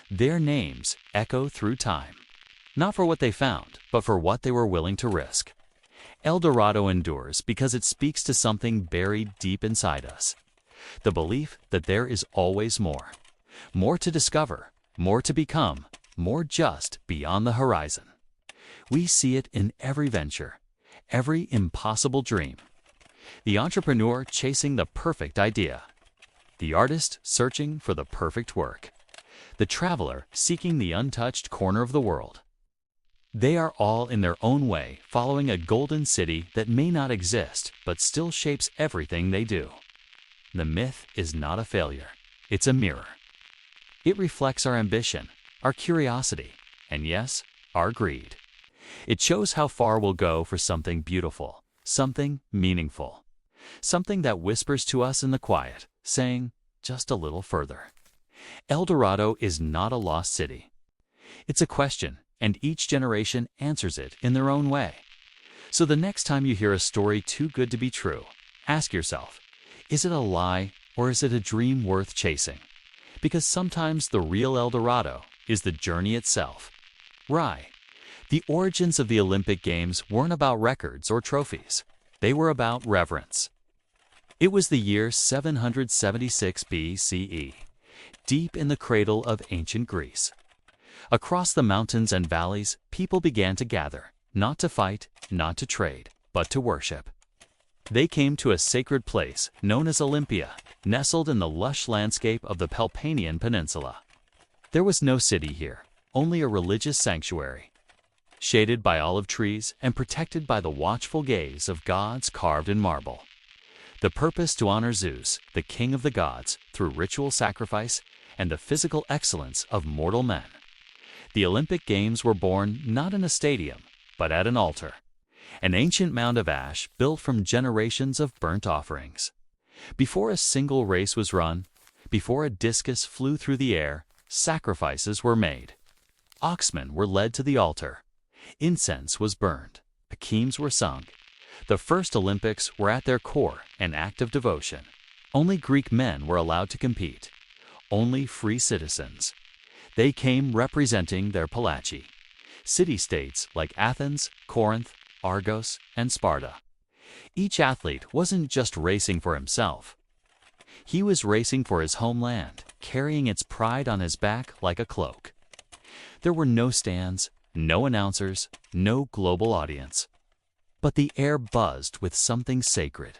Their names echo through time, not for what they found, but for what they were willing to risk. El Dorado endures because it speaks to something buried deep inside us. The belief that there is always more. More to discover, more to become, more just beyond the horizon. We see it in every venture, every impossible dream. The entrepreneur chasing the perfect idea. The artist searching for the perfect work. The traveler seeking the untouched corner of the world. They are all in their own way following a golden city that may not exist but still shapes everything they do. The myth is not a failure, it's a mirror. It reflects our ambition, our curiosity, and yes, our greed. It shows how far we'll go for something beautiful, something meaningful, something that whispers to us in the quiet, saying, just a little further. El Dorado is not a lost city. It's a question, and each generation answers it in their own way. So the next time you hear a story too good to be true, ask yourself, is it a lie or is it a dream worth chasing? Because sometimes the real El Dorado is the journey itself. Right. The origins of the Olympic Games weren't about records or trophies. They were about reverence. It was the year 776 BCE, deep in the cradle of ancient Greece. Across the mountains and valleys, people began to gather, not to fight, not to trade, but to worship. They came to a sacred place known as Olympia, nestled in the lush landscape of the Peloponnesian Peninsula. There was no city here, only a religious sanctuary, shaded by olive trees and protected by the watchful gaze of gods carved in marble. The purpose to honor Zeus, the king of the gods, through ritual sacrifice and the physical excellence of mortal men. The Olympic Games were born not in a stadium, but at an altar, an ancient mound of ash built from generations of burnt offerings. Before a single race was run, before a discus flew through the air, sacrifices were made. Oxmen were led to the altar. Incense was burned. Hymns were sung. The first Olympics were at their core an act of devotion. Only Greek men were allowed to compete. Only free citizens. They came representing their Palachi, city-states like Athens, Corinth, Argos, and Sparta. Each athlete wasn't just racing for himself. He was racing for his homeland, carrying its pride on his back like a cloak. There were no stands, no announcers, no global audience. But the air buzzed with something sacred.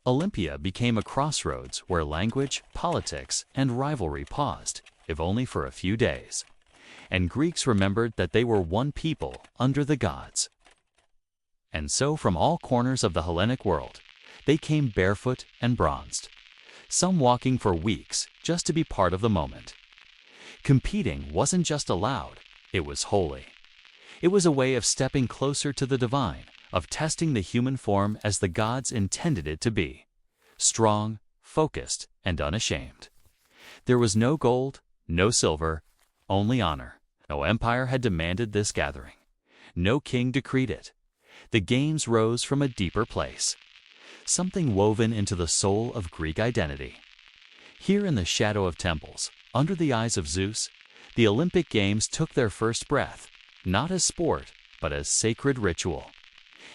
Olympia became a crossroads where language, politics, and rivalry paused, if only for a few days. And Greeks remembered that they were one people under the gods. And so from all corners of the Hellenic world, they came barefoot and bronzed, some walking for weeks just to be part of the moment. Competing wasn't just allowed, it was holy. It was a way of stepping closer to the divine, of testing the human form as the gods intended it to be, strong, focused, and unashamed. There was no gold, no silver, only honor. No empire had demanded this gathering. No king decreed it. The games rose from a deeper place, something woven into the soul of Greek identity. Here in the shadow of temples, under the eyes of Zeus, the Olympic Games took their first breath, not as sport, but as sacred ritual.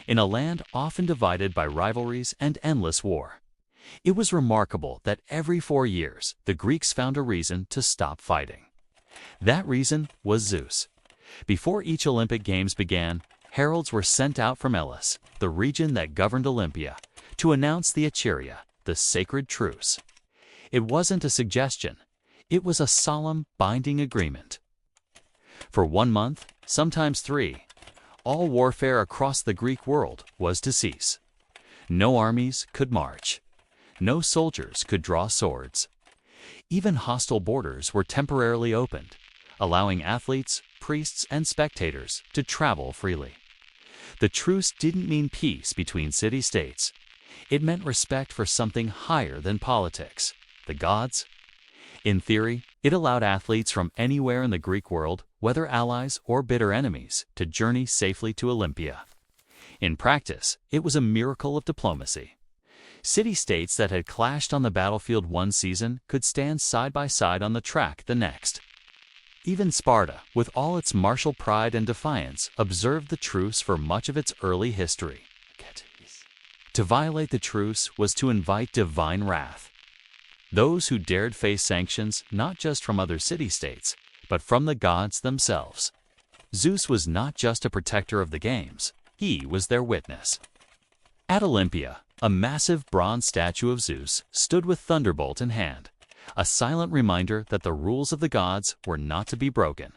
In a land often divided by rivalries and endless war, it was remarkable that every 4 years the Greeks found a reason to stop fighting. That reason was Zeus. Before each Olympic Games began, heralds were sent out from Elis, the region that governed Olympia, to announce the Acheria, the sacred truce. It wasn't a suggestion. It was a solemn, binding agreement. For 1 month, sometimes 3, all warfare across the Greek world was to cease. No armies could march. No soldiers could draw swords. Even hostile borders were temporarily opened, allowing athletes, priests, and spectators to travel freely. The truce didn't mean peace between city-states. It meant respect for something higher than politics, the gods. In theory, it allowed athletes from anywhere in the Greek world, whether allies or bitter enemies, to journey safely to Olympia. In practice, it was a miracle of diplomacy. City-states that had clashed on the battlefield one season could stand side by side on the track the next. Even Sparta, with all its martial pride and defiance, observed the truce for much of its early history. To violate the truce was to invite divine wrath. Those who dared face sanctions not just from other city-states, but from the gods themselves. Zeus was not just a protector of the games, he was their witness. At Olympia, a massive bronze statue of Zeus stood with thunderbolt in hand, a silent reminder that the rules of the gods were not to be broken.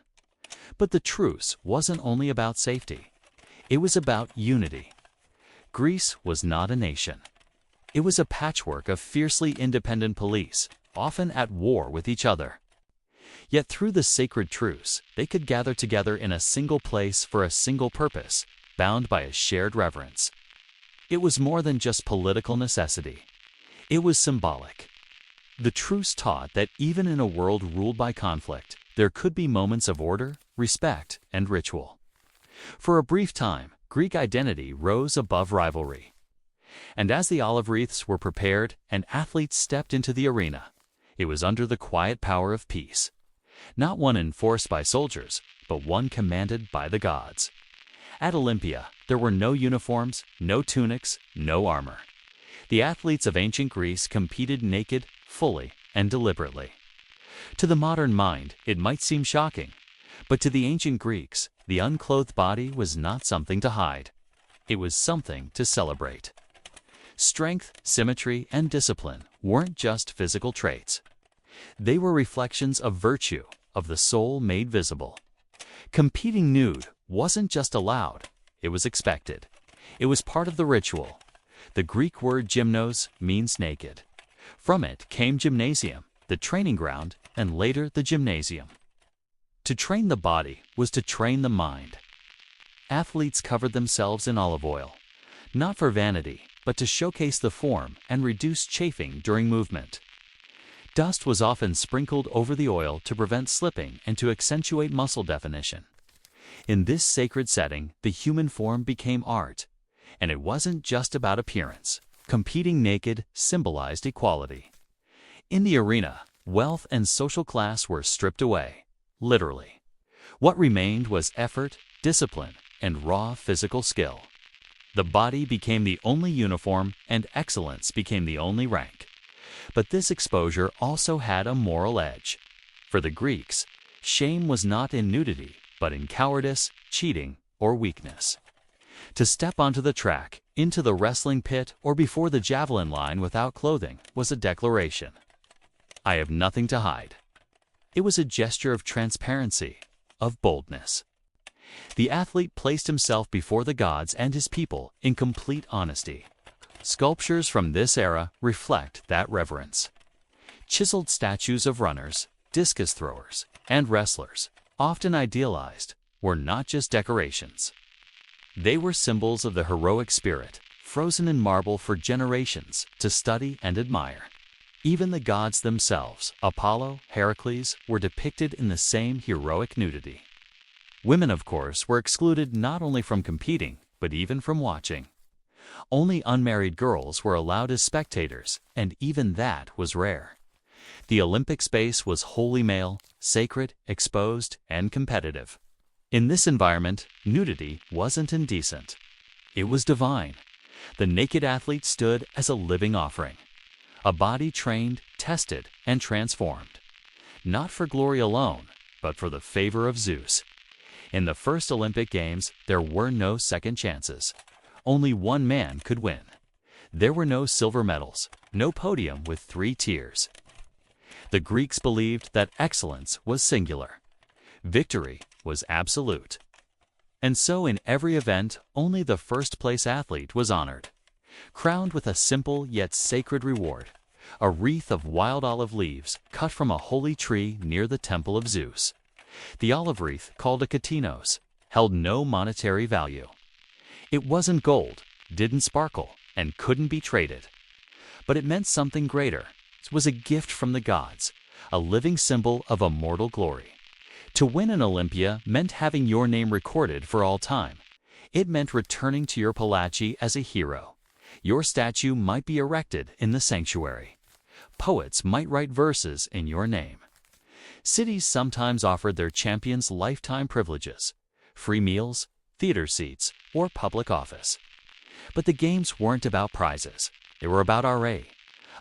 But the truce wasn't only about safety. It was about unity. Greece was not a nation. It was a patchwork of fiercely independent police, often at war with each other. Yet through the sacred truce, they could gather together in a single place for a single purpose, bound by a shared reverence. It was more than just political necessity. It was symbolic. The truce taught that even in a world ruled by conflict, there could be moments of order, respect, and ritual. For a brief time, Greek identity rose above rivalry. And as the olive wreaths were prepared and athletes stepped into the arena, it was under the quiet power of peace. Not one enforced by soldiers, but one commanded by the gods. At Olympia, there were no uniforms, no tunics, no armor. The athletes of ancient Greece competed naked, fully, and deliberately. To the modern mind, it might seem shocking, but to the ancient Greeks, the unclothed body was not something to hide. It was something to celebrate. Strength, symmetry, and discipline weren't just physical traits. They were reflections of virtue, of the soul made visible. Competing nude wasn't just allowed, it was expected. It was part of the ritual. The Greek word gymnos means naked. From it came gymnasium, the training ground, and later the gymnasium. To train the body was to train the mind. Athletes covered themselves in olive oil, not for vanity, but to showcase the form and reduce chafing during movement. Dust was often sprinkled over the oil to prevent slipping and to accentuate muscle definition. In this sacred setting, the human form became art, and it wasn't just about appearance. Competing naked symbolized equality. In the arena, wealth and social class were stripped away, literally. What remained was effort, discipline, and raw physical skill. The body became the only uniform and excellence became the only rank. But this exposure also had a moral edge. For the Greeks, shame was not in nudity, but in cowardice, cheating, or weakness. To step onto the track, into the wrestling pit, or before the javelin line without clothing was a declaration. I have nothing to hide. It was a gesture of transparency, of boldness. The athlete placed himself before the gods and his people in complete honesty. Sculptures from this era reflect that reverence. Chiseled statues of runners, discus throwers, and wrestlers, often idealized, were not just decorations. They were symbols of the heroic spirit, frozen in marble for generations to study and admire. Even the gods themselves, Apollo, Heracles, were depicted in the same heroic nudity. Women, of course, were excluded not only from competing, but even from watching. Only unmarried girls were allowed as spectators, and even that was rare. The Olympic space was wholly male, sacred, exposed, and competitive. In this environment, nudity wasn't indecent. It was divine. The naked athlete stood as a living offering. A body trained, tested, and transformed. Not for glory alone, but for the favor of Zeus. In the first Olympic Games, there were no second chances. Only one man could win. There were no silver medals, no podium with 3 tiers. The Greeks believed that excellence was singular. Victory was absolute. And so in every event, only the first-place athlete was honored. Crowned with a simple yet sacred reward, a wreath of wild olive leaves cut from a holy tree near the temple of Zeus. The olive wreath, called a katinos, held no monetary value. It wasn't gold, didn't sparkle, and couldn't be traded. But it meant something greater. It was a gift from the gods, a living symbol of immortal glory. To win an Olympia meant having your name recorded for all time. It meant returning to your Palachi as a hero. Your statue might be erected in the sanctuary. Poets might write verses in your name. Cities sometimes offered their champions lifetime privileges, free meals, theater seats, or public office. But the games weren't about prizes. They were about arete,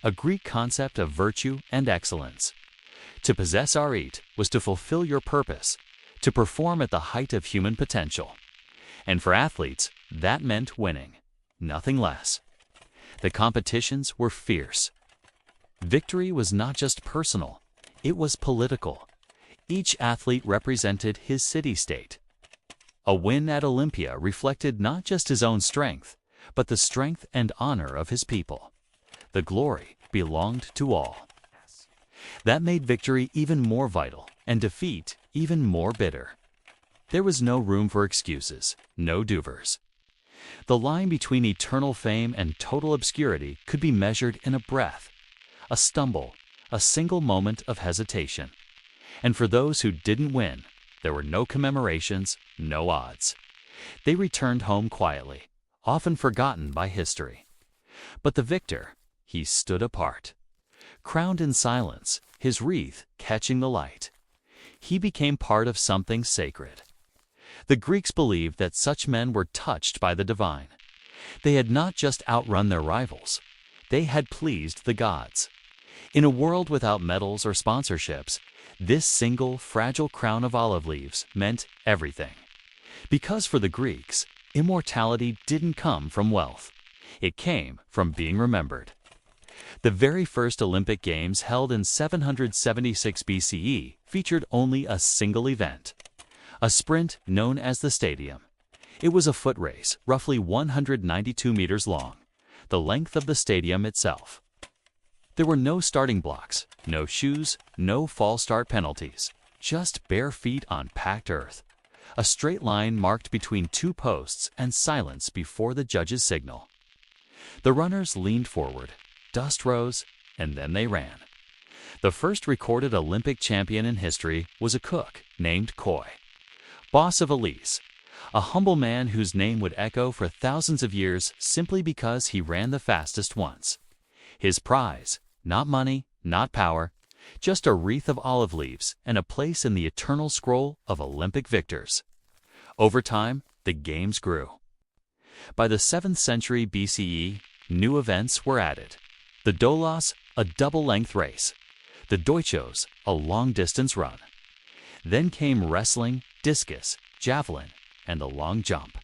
a Greek concept of virtue and excellence. To possess arete was to fulfill your purpose, to perform at the height of human potential. And for athletes, that meant winning, nothing less. The competitions were fierce. Victory was not just personal, it was political. Each athlete represented his city-state. A win at Olympia reflected not just his own strength, but the strength and honor of his people. The glory belonged to all. That made victory even more vital and defeat even more bitter. There was no room for excuses, no do-overs. The line between eternal fame and total obscurity could be measured in a breath, a stumble, a single moment of hesitation. And for those who didn't win, there were no commemorations, no odds. They returned home quietly, often forgotten by history. But the victor, he stood apart. Crowned in silence, his wreath catching the light. He became part of something sacred. The Greeks believed that such men were touched by the divine. They had not just outrun their rivals, they had pleased the gods. In a world without medals or sponsorships, this single, fragile crown of olive leaves meant everything. Because for the Greeks, immortality didn't come from wealth. It came from being remembered. The very first Olympic Games, held in 776 BCE, featured only a single event, a sprint known as the stadium. It was a foot race, roughly 192 meters long, the length of the stadium itself. There were no starting blocks, no shoes, no false start penalties, just bare feet on packed earth, a straight line marked between 2 posts, and silence before the judge's signal. The runners leaned forward, dust rose, and then they ran. The first recorded Olympic champion in history was a cook named Koi, boss of Elise, a humble man whose name would echo for thousands of years simply because he ran the fastest once. His prize, not money, not power, just a wreath of olive leaves and a place in the eternal scroll of Olympic victors. Over time, the games grew. By the 7th century BCE, new events were added. The Dolos, a double-length race. The Deutschos, a long-distance run. Then came wrestling, discus, javelin, and the long jump.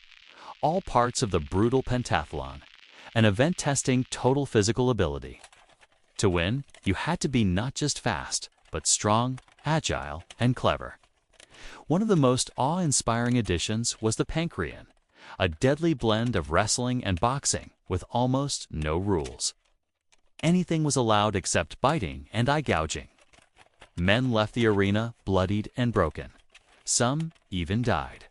All parts of the brutal pentathlon, an event testing total physical ability. To win, you had to be not just fast, but strong, agile, and clever. One of the most awe-inspiring additions was the Pancrean, a deadly blend of wrestling and boxing with almost no rules. Anything was allowed except biting and eye gouging. Men left the arena bloodied and broken. Some even died.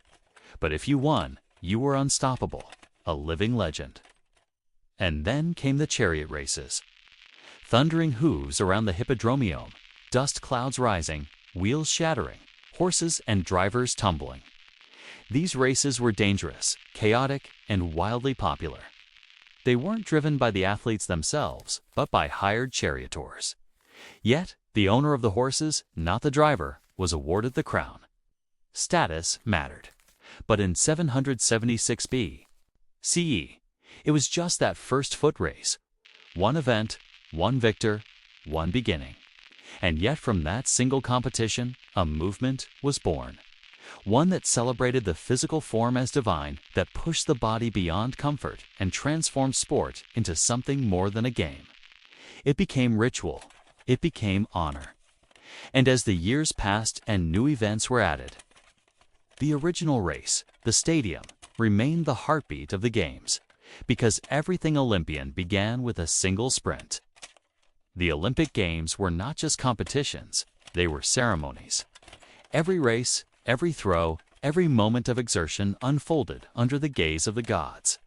But if you won, you were unstoppable, a living legend. And then came the chariot races. Thundering hooves around the hippodromium, dust clouds rising, wheels shattering, horses and drivers tumbling. These races were dangerous, chaotic, and wildly popular. They weren't driven by the athletes themselves, but by hired charioteers. Yet, the owner of the horses, not the driver, was awarded the crown. Status mattered. But in 776 CE, it was just that first foot race. One event, one victor, one beginning. And yet from that single competition, a movement was born. One that celebrated the physical form as divine, that pushed the body beyond comfort and transformed sport into something more than a game. It became ritual. It became honor. And as the years passed and new events were added, the original race, the stadium, remained the heartbeat of the games, because everything Olympian began with a single sprint. The Olympic Games were not just competitions, they were ceremonies. Every race, every throw, every moment of exertion unfolded under the gaze of the gods.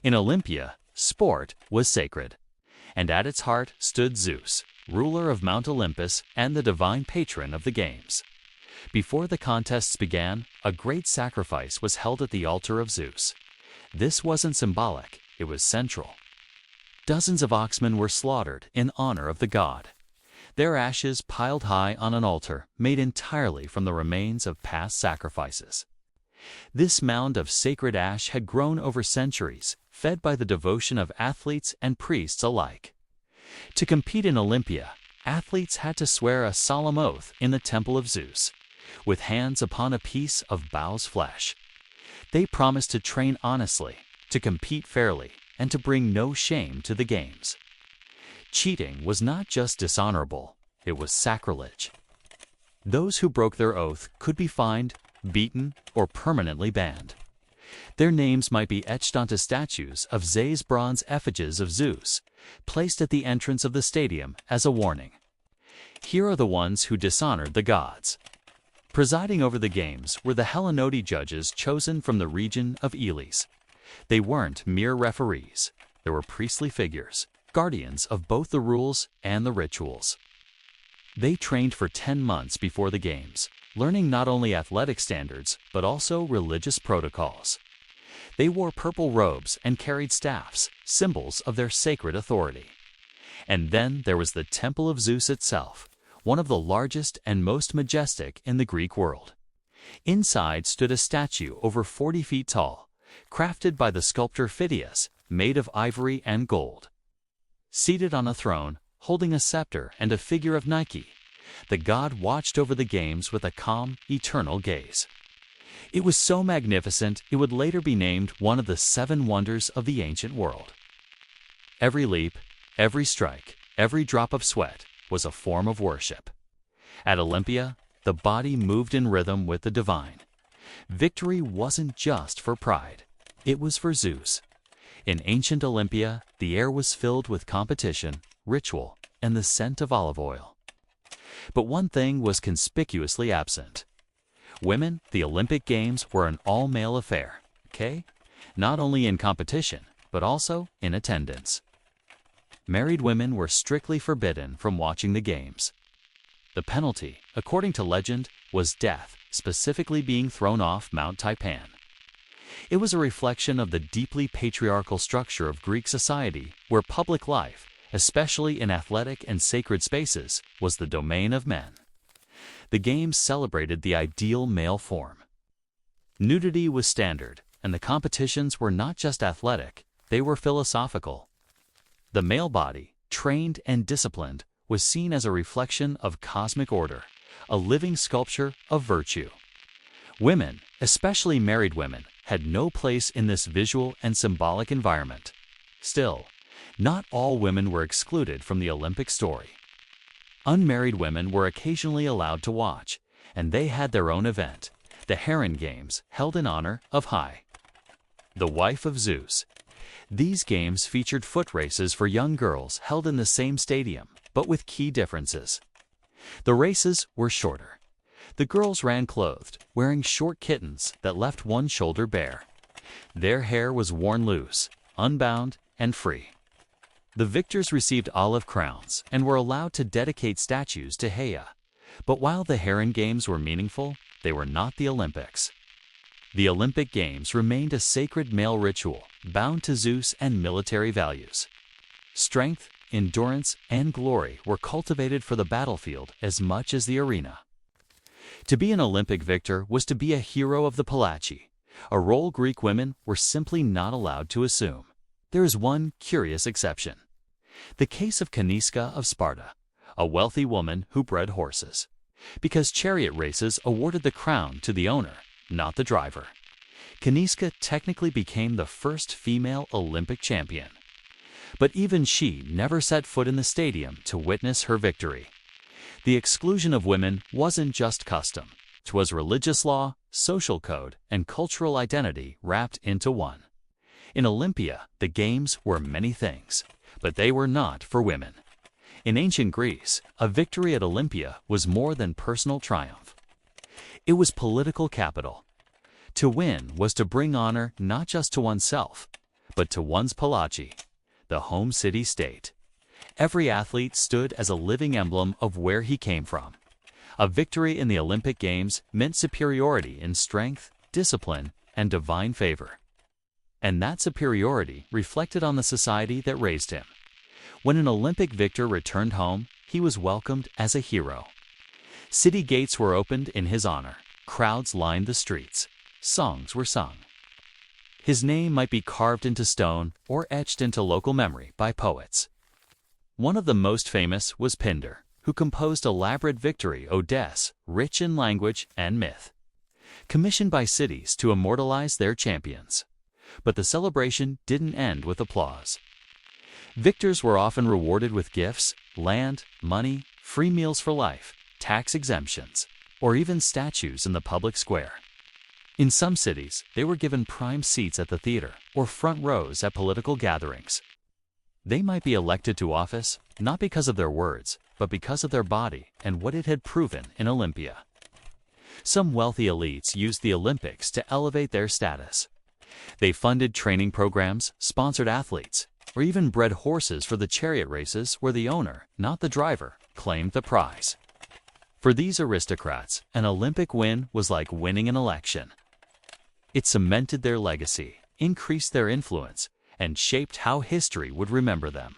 In Olympia, sport was sacred, and at its heart stood Zeus, ruler of Mount Olympus and the divine patron of the games. Before the contests began, a great sacrifice was held at the altar of Zeus. This wasn't symbolic, it was central. Dozens of oxen were slaughtered in honor of the god. Their ashes piled high on an altar made entirely from the remains of past sacrifices. This mound of sacred ash had grown over centuries, fed by the devotion of athletes and priests alike. To compete in Olympia, athletes had to swear a solemn oath in the temple of Zeus, with hands upon a piece of bow's flesh. They promised to train honestly, to compete fairly, and to bring no shame to the games. Cheating was not just dishonorable, it was sacrilege. Those who broke their oath could be fined, beaten, or permanently banned. Their names might be etched onto statues of Zeus' bronze effigies of Zeus, placed at the entrance of the stadium as a warning. Here are the ones who dishonored the gods. Presiding over the games were the Hellenodi judges chosen from the region of Elis. They weren't mere referees. They were priestly figures, guardians of both the rules and the rituals. They trained for 10 months before the games, learning not only athletic standards, but also religious protocols. They wore purple robes and carried staffs, symbols of their sacred authority. And then there was the Temple of Zeus itself, one of the largest and most majestic in the Greek world. Inside stood a statue over 40 feet tall, crafted by the sculptor Phidias, made of ivory and gold. Seated on a throne, holding a scepter and a figure of Nike, the god watched over the games with a calm, eternal gaze. It was so magnificent it would later be named one of the 7 wonders of the ancient world. Every leap, every strike, every drop of sweat was a form of worship. At Olympia, the body moved in rhythm with the divine. Victory wasn't just for pride, it was for Zeus. In ancient Olympia, the air was filled with competition, ritual, and the scent of olive oil. But one thing was conspicuously absent. Women, the Olympic Games were an all-male affair, okay? Not only in competition, but also in attendance. Married women were strictly forbidden from watching the games. The penalty, according to legend, was death, specifically being thrown off Mount Taipan. It was a reflection of the deeply patriarchal structure of Greek society, where public life, especially in athletic and sacred spaces, was the domain of men. The games celebrated the ideal male form. Nudity was standard, and the competitions were not just athletic, they were philosophical. The male body, trained and disciplined, was seen as a reflection of cosmic order, a living sculpture of virtue. Women, especially married women, had no place in this visual and symbolic environment. Still, not all women were excluded from the Olympic story. Unmarried women were occasionally allowed to watch, and they had their own event, the Heron Games, held in honor of Hai, the wife of Zeus. These games featured foot races for young girls held in the same stadium, but with key differences. The races were shorter. The girls ran clothed, wearing short kittens that left one shoulder bare. Their hair was worn loose, unbound, and free. The victors received olive crowns and were allowed to dedicate statues to Heia. But while the Heron Games were meaningful, they were not the Olympics. The Olympic Games remained a sacred male ritual, bound to Zeus and military values. Strength, endurance, and glory were cultivated for the battlefield as much as the arena. To be an Olympic victor was to be a hero of the Palachi, a role Greek women were simply not allowed to assume. There is one curious exception. The case of Caniska of Sparta, a wealthy woman who bred horses. Because chariot races awarded the crown to the owner, not the driver. Caniska technically became the first female Olympic champion. But even she never set foot in the stadium to witness her victory. The exclusion of women wasn't just custom. It was religious law, social code, and cultural identity wrapped into one. In Olympia, the games were many things, but they were not for women. In ancient Greece, a victory at Olympia was more than personal triumph. It was political capital. To win was to bring honor not just to oneself, but to one's Palachi, the home city-state. Every athlete stood as a living emblem of where he came from. A victory in the Olympic Games meant superiority in strength, discipline, and divine favor. And that superiority reflected on the society that raised him. When an Olympic victor returned home, he was welcomed as a hero. City gates were opened in his honor. Crowds lined the streets. Songs were sung. His name might be carved into stone or etched into local memory by poets. One of the most famous was Pindar, who composed elaborate victory odes, rich in language and myth, commissioned by cities to immortalize their champions. But the celebration didn't end with applause. Victors were often rewarded with gifts, land, money, free meals for life, tax exemptions, or even statues in the public square. In some cities, they were given prime seats at the theater or front rows at political gatherings. They might be elected to office not because of their words, but because of their body and what it had proven in Olympia. Some wealthy elites used the Olympics to elevate their status. They funded training programs, sponsored athletes, or even bred horses for the chariot races where the owner, not the driver, claimed the prize. For these aristocrats, an Olympic win was like winning an election. It cemented their legacy, increased their influence, and shaped how history would remember them.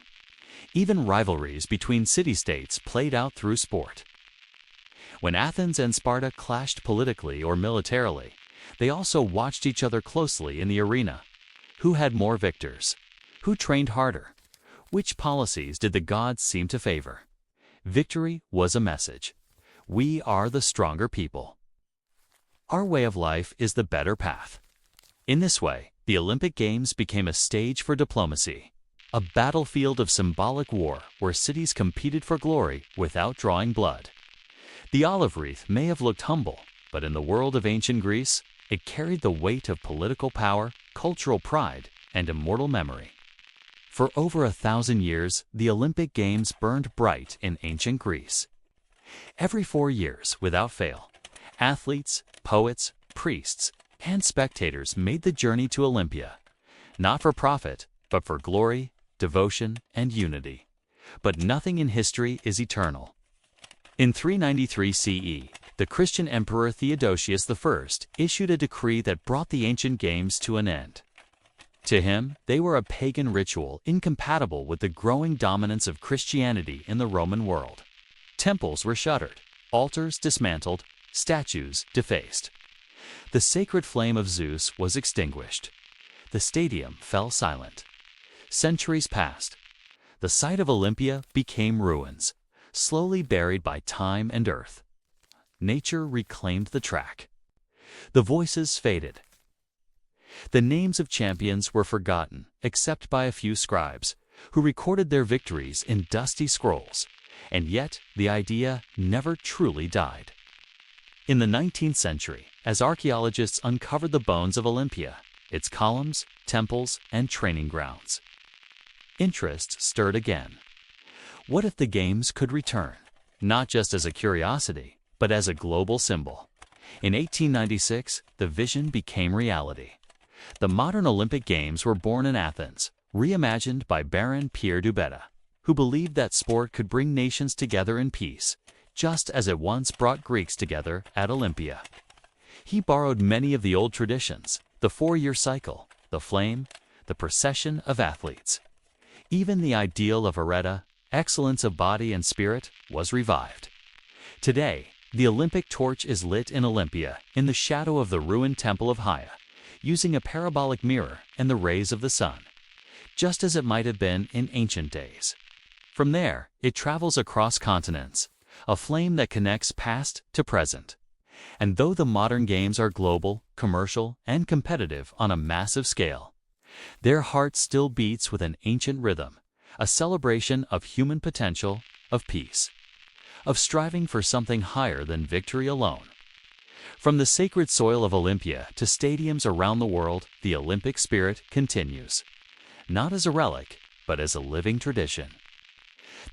Even rivalries between city-states played out through sport. When Athens and Sparta clashed politically or militarily, they also watched each other closely in the arena. Who had more victors? Who trained harder? Which policies did the gods seem to favor? Victory was a message. We are the stronger people. Our way of life is the better path. In this way, the Olympic Games became a stage for diplomacy, a battlefield of symbolic war where cities competed for glory without drawing blood. The olive wreath may have looked humble, but in the world of ancient Greece, it carried the weight of political power, cultural pride, and immortal memory. For over 1,000 years, the Olympic Games burned bright in ancient Greece. Every 4 years, without fail, athletes, poets, priests, and spectators made the journey to Olympia, not for profit, but for glory, devotion, and unity. But nothing in history is eternal. In 393 CE, the Christian Emperor Theodosius I issued a decree that brought the ancient games to an end. To him, they were a pagan ritual incompatible with the growing dominance of Christianity in the Roman world. Temples were shuttered, altars dismantled, statues defaced. The sacred flame of Zeus was extinguished. The stadium fell silent. Centuries passed. The site of Olympia became ruins, slowly buried by time and earth. Nature reclaimed the track. The voices faded. The names of champions were forgotten, except by a few scribes, who recorded their victories in dusty scrolls, and yet the idea never truly died. In the 19th century, as archaeologists uncovered the bones of Olympia, its columns, temples, and training grounds, interest stirred again. What if the games could return, not just as a curiosity, but as a global symbol? In 1896, the vision became reality. The modern Olympic Games were born in Athens, reimagined by Baron Pierre Dubetta, who believed that sport could bring nations together in peace, just as it once brought Greeks together at Olympia. He borrowed many of the old traditions, the four-year cycle, the flame, the procession of athletes. Even the ideal of areta, excellence of body and spirit, was revived. Today, the Olympic torch is lit in Olympia in the shadow of the ruined Temple of Haia, using a parabolic mirror and the rays of the sun, just as it might have been in ancient days. From there, it travels across continents, a flame that connects past to present. And though the modern games are global, commercial, and competitive on a massive scale, their heart still beats with an ancient rhythm, a celebration of human potential, of peace, of striving for something higher than victory alone. From the sacred soil of Olympia to stadiums around the world, the Olympic spirit continues, not as a relic, but as a living tradition.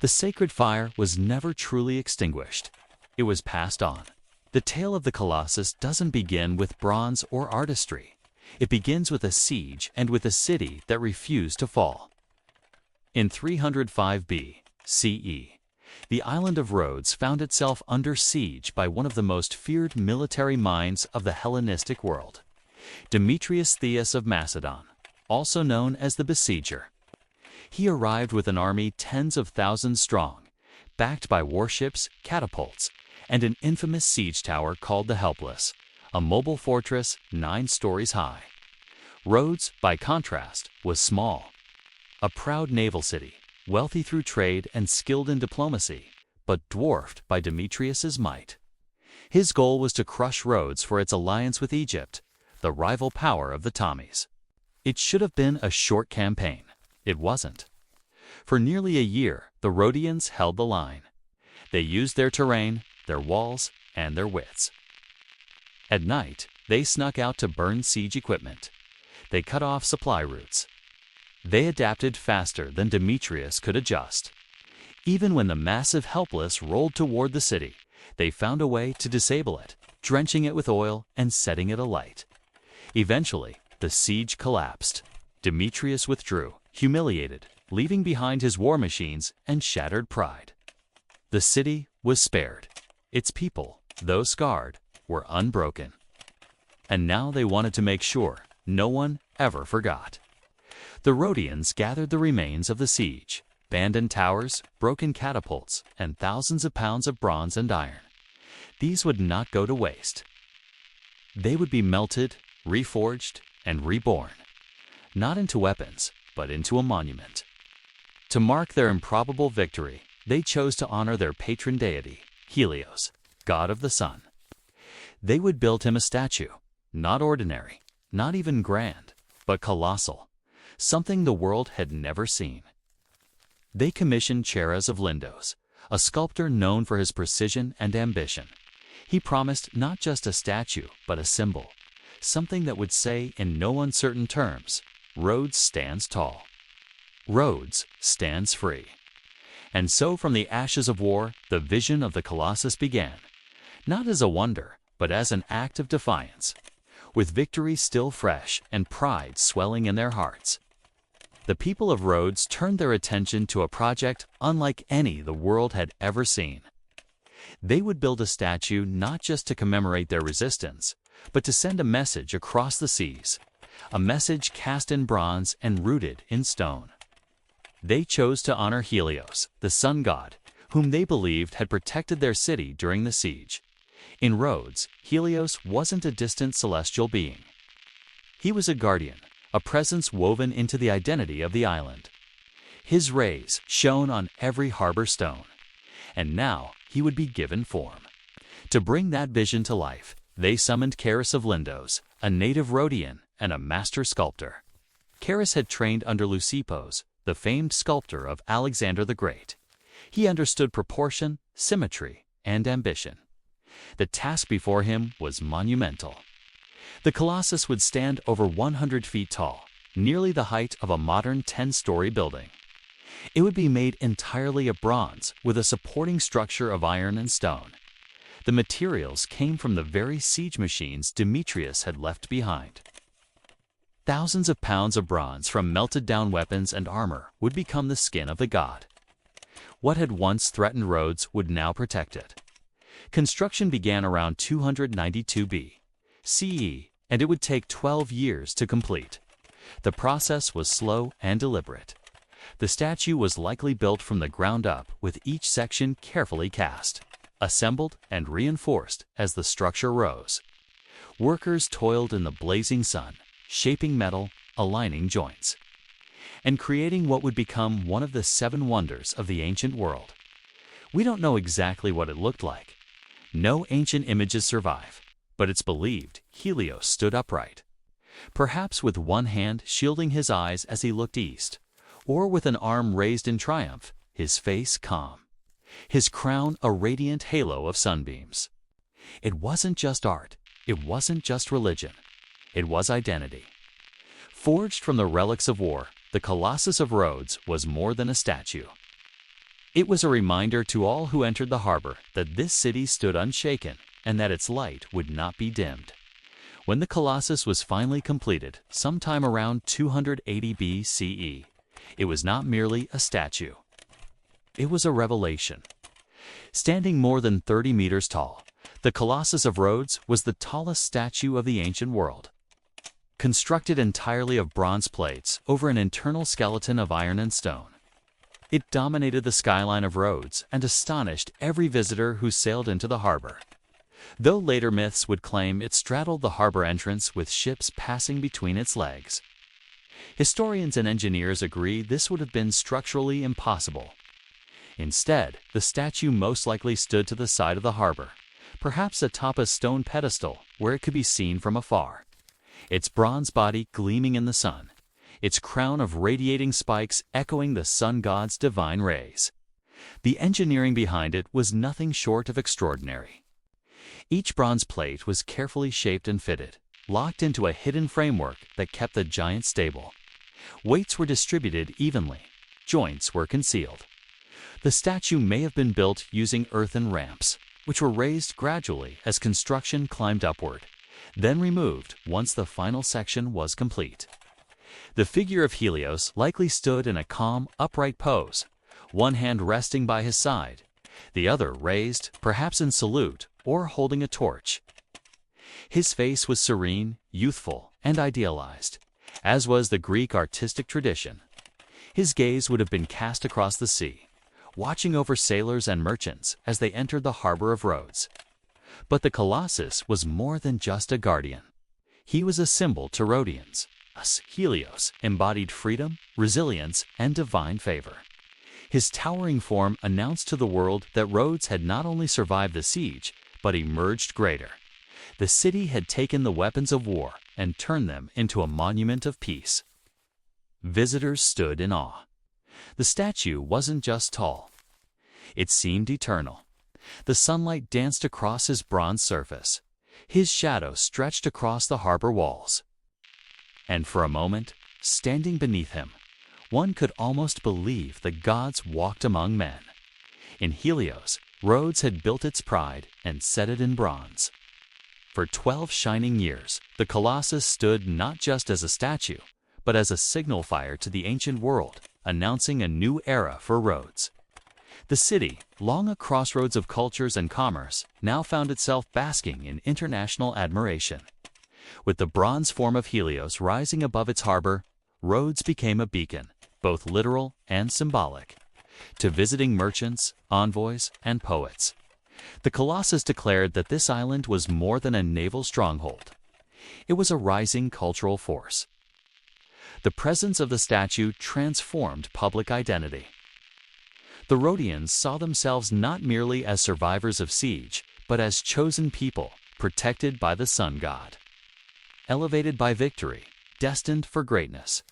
The sacred fire was never truly extinguished. It was passed on. The tale of the Colossus doesn't begin with bronze or artistry. It begins with a siege and with a city that refused to fall. In 305 B.C.E., the island of Rhodes found itself under siege by one of the most feared military minds of the Hellenistic world, Demetrius Theus of Macedon, also known as the Besieger. He arrived with an army tens of thousands strong, backed by warships, catapults, and an infamous siege tower called the Helpless, a mobile fortress 9 stories high. Rhodes, by contrast, was small, a proud naval city, wealthy through trade and skilled in diplomacy, but dwarfed by Demetrius's might. His goal was to crush Rhodes for its alliance with Egypt, the rival power of the Ptolemies. It should have been a short campaign. It wasn't. For nearly a year, the Rhodians held the line. They used their terrain, their walls, and their wits. At night, they snuck out to burn siege equipment. They cut off supply routes. They adapted faster than Demetrius could adjust. Even when the massive Helpless rolled toward the city, they found a way to disable it, drenching it with oil and setting it alight. Eventually, the siege collapsed. Demetrius withdrew, humiliated, leaving behind his war machines and shattered pride. The city was spared. Its people, though scarred, were unbroken. And now they wanted to make sure no one ever forgot. The Rhodians gathered the remains of the siege, abandoned towers, broken catapults, and thousands of pounds of bronze and iron. These would not go to waste. They would be melted, reforged, and reborn, not into weapons, but into a monument. To mark their improbable victory, they chose to honor their patron deity, Helios, god of the sun. They would build him a statue, not ordinary, not even grand, but colossal, something the world had never seen. They commissioned Charas of Lindos, a sculptor known for his precision and ambition. He promised not just a statue, but a symbol, something that would say in no uncertain terms, Rhodes stands tall. Rhodes stands free. And so from the ashes of war, the vision of the Colossus began, not as a wonder, but as an act of defiance, with victory still fresh and pride swelling in their hearts. The people of Rhodes turned their attention to a project unlike any the world had ever seen. They would build a statue not just to commemorate their resistance, but to send a message across the seas, a message cast in bronze and rooted in stone. They chose to honor Helios, the sun god, whom they believed had protected their city during the siege. In Rhodes, Helios wasn't a distant celestial being. He was a guardian, a presence woven into the identity of the island. His rays shone on every harbor stone, and now he would be given form. To bring that vision to life, they summoned Charis of Lindos, a native Rhodian and a master sculptor. Charis had trained under Leucippus, the famed sculptor of Alexander the Great. He understood proportion, symmetry, and ambition. The task before him was monumental. The Colossus would stand over 100 feet tall, nearly the height of a modern 10-story building. It would be made entirely of bronze, with a supporting structure of iron and stone. The materials came from the very siege machines Demetrius had left behind. Thousands of pounds of bronze from melted-down weapons and armor would become the skin of the god. What had once threatened Rhodes would now protect it. Construction began around 292 BCE, and it would take 12 years to complete. The process was slow and deliberate. The statue was likely built from the ground up, with each section carefully cast, assembled, and reinforced as the structure rose. Workers toiled in the blazing sun, shaping metal, aligning joints, and creating what would become one of the 7 wonders of the ancient world. We don't know exactly what it looked like. No ancient images survive, but it's believed Helios stood upright, perhaps with one hand shielding his eyes as he looked east, or with an arm raised in triumph, his face calm, his crown a radiant halo of sunbeams. It wasn't just art, it wasn't just religion, it was identity. Forged from the relics of war, the Colossus of Rhodes was more than a statue. It was a reminder to all who entered the harbor that this city stood unshaken and that its light would not be dimmed. When the Colossus was finally completed, sometime around 280 BCE, it was not merely a statue. It was a revelation. Standing more than 30 meters tall, the Colossus of Rhodes was the tallest statue of the ancient world. Constructed entirely of bronze plates over an internal skeleton of iron and stone, it dominated the skyline of Rhodes and astonished every visitor who sailed into the harbor. Though later myths would claim it straddled the harbor entrance with ships passing between its legs. Historians and engineers agree this would have been structurally impossible. Instead, the statue most likely stood to the side of the harbor, perhaps atop a stone pedestal where it could be seen from afar. Its bronze body gleaming in the sun, its crown of radiating spikes echoing the sun god's divine rays. The engineering behind it was nothing short of extraordinary. Each bronze plate was carefully shaped and fitted, locked into a hidden framework that kept the giant stable. Weights were distributed evenly, joints were concealed. The statue may have been built using earthen ramps, which were raised gradually as construction climbed upward, then removed once the final section was complete. The figure of Helios likely stood in a calm, upright pose, one hand resting by his side, the other raised, perhaps in salute or holding a torch. His face was serene, youthful, and idealized, as was the Greek artistic tradition. His gaze would have been cast across the sea, watching over sailors and merchants as they entered the harbor of Rhodes. But the Colossus was more than just a guardian. He was a symbol to Rhodians. Helios embodied freedom, resilience, and divine favor. His towering form announced to the world that Rhodes had not only survived the siege, but emerged greater. The city had taken the weapons of war and turned them into a monument of peace. Visitors stood in awe. The statue wasn't just tall. It seemed eternal. The sunlight danced across his bronze surface. His shadow stretched across the harbor walls. And for a moment, standing beneath him, one could almost believe the gods walked among men. In Helios, Rhodes had built its pride and set it in bronze. For 12 shining years, the Colossus stood not just as a statue, but as a signal fire to the ancient world, announcing a new era for Rhodes. The city, long a crossroads of cultures and commerce, now found itself basking in international admiration. With the bronze form of Helios rising above its harbor, Rhodes became a beacon, both literal and symbolic, to visiting merchants, envoys, and poets. The Colossus declared that this island was more than a naval stronghold. It was a rising cultural force. The presence of the statue transformed public identity. The Rhodians saw themselves not merely as survivors of siege, but as chosen people, protected by the sun god. Elevated by victory, destined for greatness.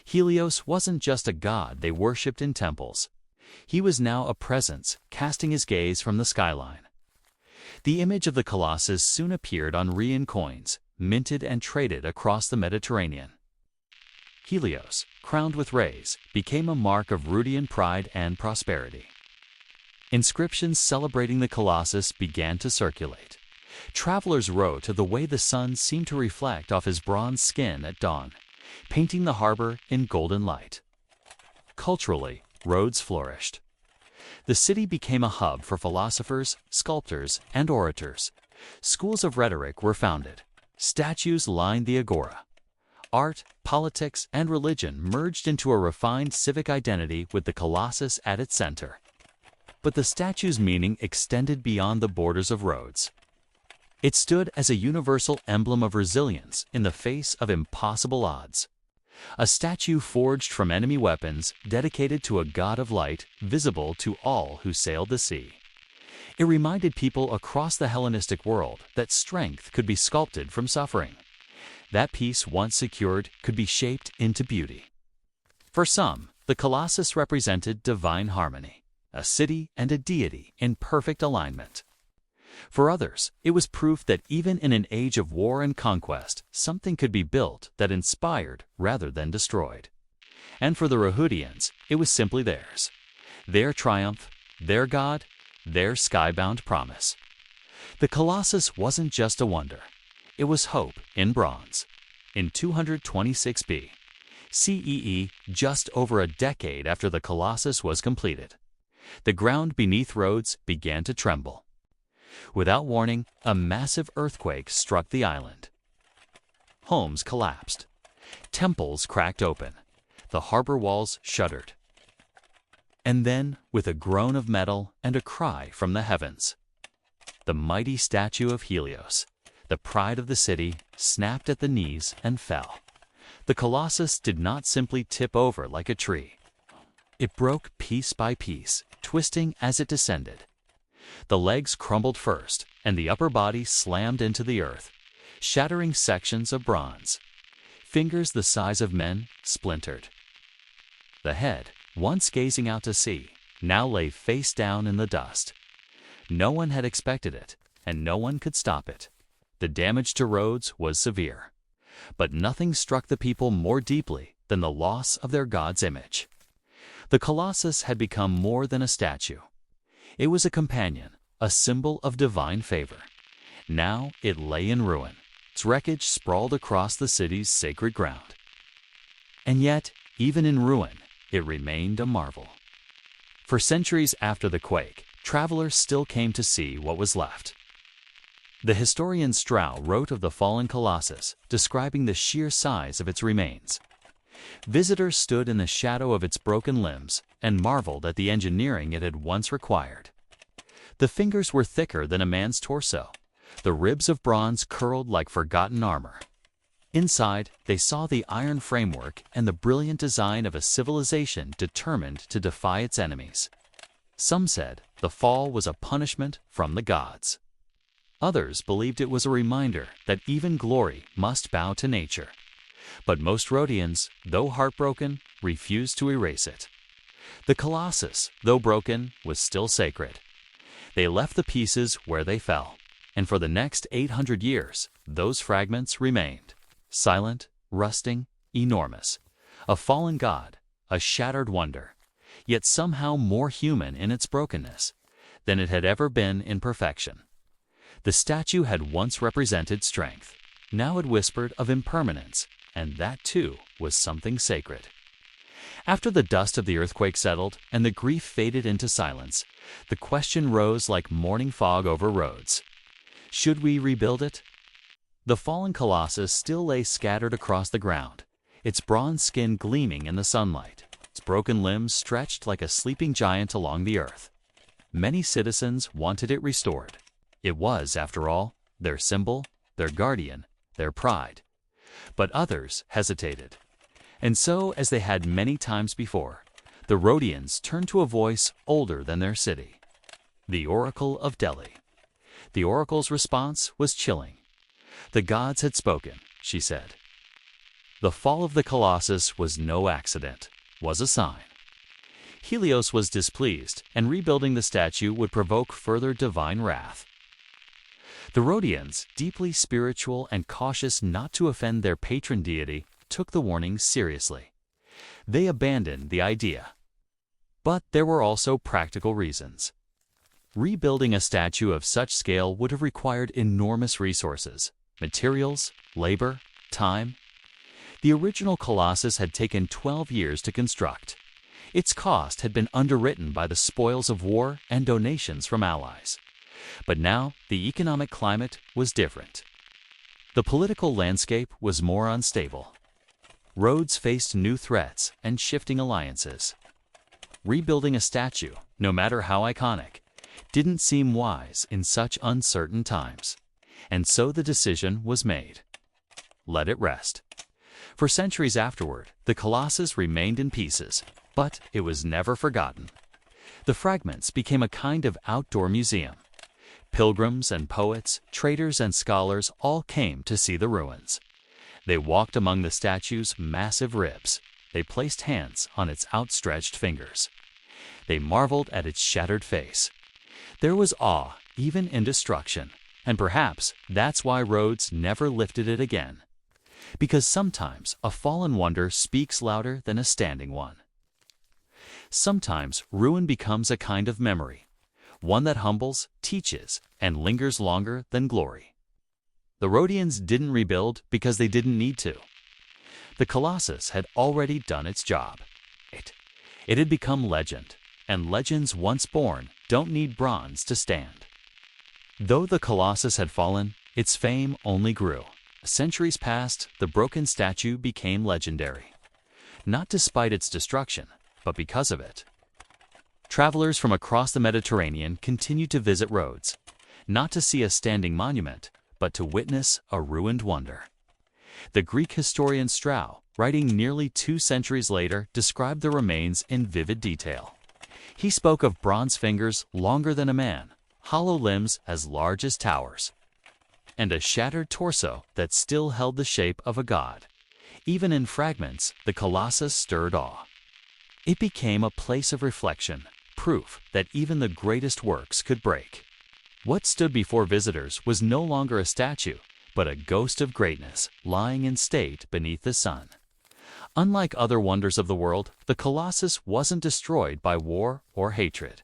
Helios wasn't just a god they worshipped in temples. He was now a presence, casting his gaze from the skyline. The image of the Colossus soon appeared on Rhean coins, minted and traded across the Mediterranean. Helios, crowned with rays, became a mark of Rhodian pride and prosperity. Inscriptions celebrating the Colossus began to circulate. Travelers wrote of the way the sun seemed to reflect off his bronze skin at dawn, painting the harbor in golden light. Culturally, Rhodes flourished. The city became a hub for philosophers, sculptors, and orators. Schools of rhetoric were founded. Statues lined the agora. Art, politics, and religion merged into a refined civic identity with the Colossus at its center. But the statue's meaning extended beyond the borders of Rhodes. It stood as a universal emblem of resilience in the face of impossible odds. A statue forged from enemy weapons, dedicated to a god of light, visible to all who sailed the sea. It reminded people across the Hellenistic world that strength could be sculpted from suffering. That peace, once secured, could be shaped into beauty. For some, the Colossus represented divine harmony, a city and a deity in perfect alignment. For others, it was proof that even in an age of war and conquest, something could be built that inspired rather than destroyed. And for the Rhodians, it was simply theirs. Their triumph, their god, their skybound promise. The Colossus wasn't just a wonder. It was hope in bronze. In 226 CEE, just over a decade after the Colossus was completed, the ground beneath Rhodes began to tremble. Without warning, a massive earthquake struck the island. Homes collapsed. Temples cracked open. The harbor walls shuddered. And then, with a groan of metal and a cry from the heavens, the mighty statue of Helios, the pride of the city, snapped at the knees and fell. The Colossus did not simply tip over like a tree. It broke piece by piece, twisting as it descended. The legs crumbled first, and the upper body slammed into the earth, shattering sections of bronze. Fingers the size of men splintered. The head, once gazing out to sea, now lay face down in the dust. No one had expected it, and no one could stop it. The damage to Rhodes was severe. But nothing struck the people more deeply than the loss of their god's image. The Colossus had become more than a statue. It was a companion, a symbol of divine favor. Now it lay in ruin. Its wreckage sprawled across the city's sacred ground. And yet, even in ruin, it remained a marvel. For centuries after the quake, travelers still came to see what was left. The historian Strauss wrote of the fallen Colossus, describing the sheer size of its remains. Visitors stood in the shadow of its broken limbs and marveled at the engineering it had once required. The fingers were thicker than a man's torso. The ribs of bronze curled like forgotten armor. Inside, they saw the iron framework and the brilliant design of a civilization determined to defy its enemies. Some said the fall was a punishment from the gods. Others believed it was a reminder that even glory must bow to nature. But most Rhodians, though heartbroken, refused to erase it. The Colossus, though broken, was still sacred. They left the pieces where they fell, and for the next 800 years, those fragments remained, silent, rusting, enormous, a fallen god, a shattered wonder, yet somehow more human in its brokenness than it had ever been in perfection. The statue had once represented strength. Now it whispered of impermanence, and that too was something sacred. After the dust of the earthquake settled and the grief faded into silence, the question rose like morning fog over Rhodes. Should we rebuild it? The fallen Colossus still lay scattered across the ground, its bronze skin gleaming in the sunlight, its broken limbs stretched like a sleeping giant along the earth. Many citizens wanted it restored. It was, after all, their symbol, their guardian, their pride. But others hesitated. And so, as they had many times before, the Rhodians turned to a voice older than their city, the Oracle of Delhi. The oracle's response was chilling. The gods had spoken, she said. The fall of the Colossus was no accident, was a sign. Helios was displeased, and rebuilding the statue would provoke further divine wrath. The Rhodians, deeply spiritual and cautious not to offend their patron deity, took the warning seriously. They abandoned the idea. But there were also practical reasons. Rebuilding a statue of such scale would have required enormous resources, materials, labor, time. The original Colossus had taken 12 years to construct. Its cost had been underwritten by the spoils of war and donations from allies. But now the economic climate was different. The political landscape was more unstable. Rhodes faced new threats and shifting alliances. Rebuilding a statue, no matter how iconic, didn't seem wise in such uncertain times. And so the decision was made. Let it rest. For centuries afterward, the Colossus remained in pieces, but it was never forgotten. The fragments became a kind of outdoor museum. Pilgrims and poets, traders and scholars all came to see the ruins. They walked among the statue's massive ribs. They placed hands on its outstretched fingers. They marveled at its shattered face. There was awe, even in destruction, and perhaps that's why Rhodes never lifted it again. Because sometimes a fallen wonder speaks louder than a standing one. Sometimes ruin becomes a kind of memory, one that humbles, teaches, and lingers longer than glory. The Rhodians didn't rebuild because they didn't need to. The Colossus had already done its job. It had become legend, and legends once born don't need bronze to stand. Though the Colossus had fallen, its fame only grew. Centuries passed, the broken statue became legendary. Not despite its destruction, but because of it. Travelers from across the Mediterranean continued to visit Rhodes, not to see a standing monument, but to witness a ruined wonder. The Greek historian Strauss, writing nearly 2 centuries later, described the remains in vivid detail. He spoke of bronze fingers longer than a man, hollow limbs as large as towers, and a shattered torso that still held the shape of a god. Even in fragments, the Colossus stirred awe. It became a place of reflection, proof that even the greatest works could break. What stood before visitors was no longer a statue, but a ghost of greatness lying in state beneath the sun. Unlike other wonders of the world, the Colossus wasn't destroyed by war or hatred.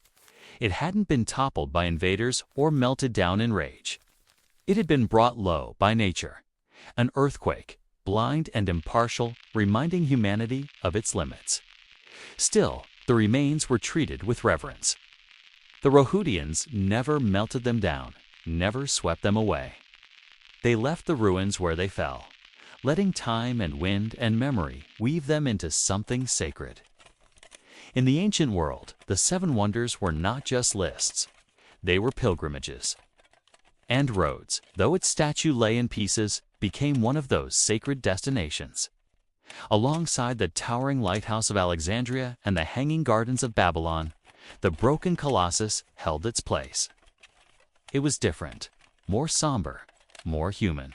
It hadn't been toppled by invaders or melted down in rage. It had been brought low by nature, an earthquake, blind and impartial, reminding humanity of its limits. Still, the remains were treated with reverence. The Rhodians never melted them down, never swept them away. They left the ruins where they fell, letting time and wind and memory weave them into something sacred. In the ancient world, the 7 wonders were not just lists. They were pilgrimages. And Rhodes, though its statue lay in pieces, became one of those sacred destinations. Alongside the towering lighthouse of Alexandria and the hanging gardens of Babylon, the broken Colossus held its place. It was different, more somber, more human.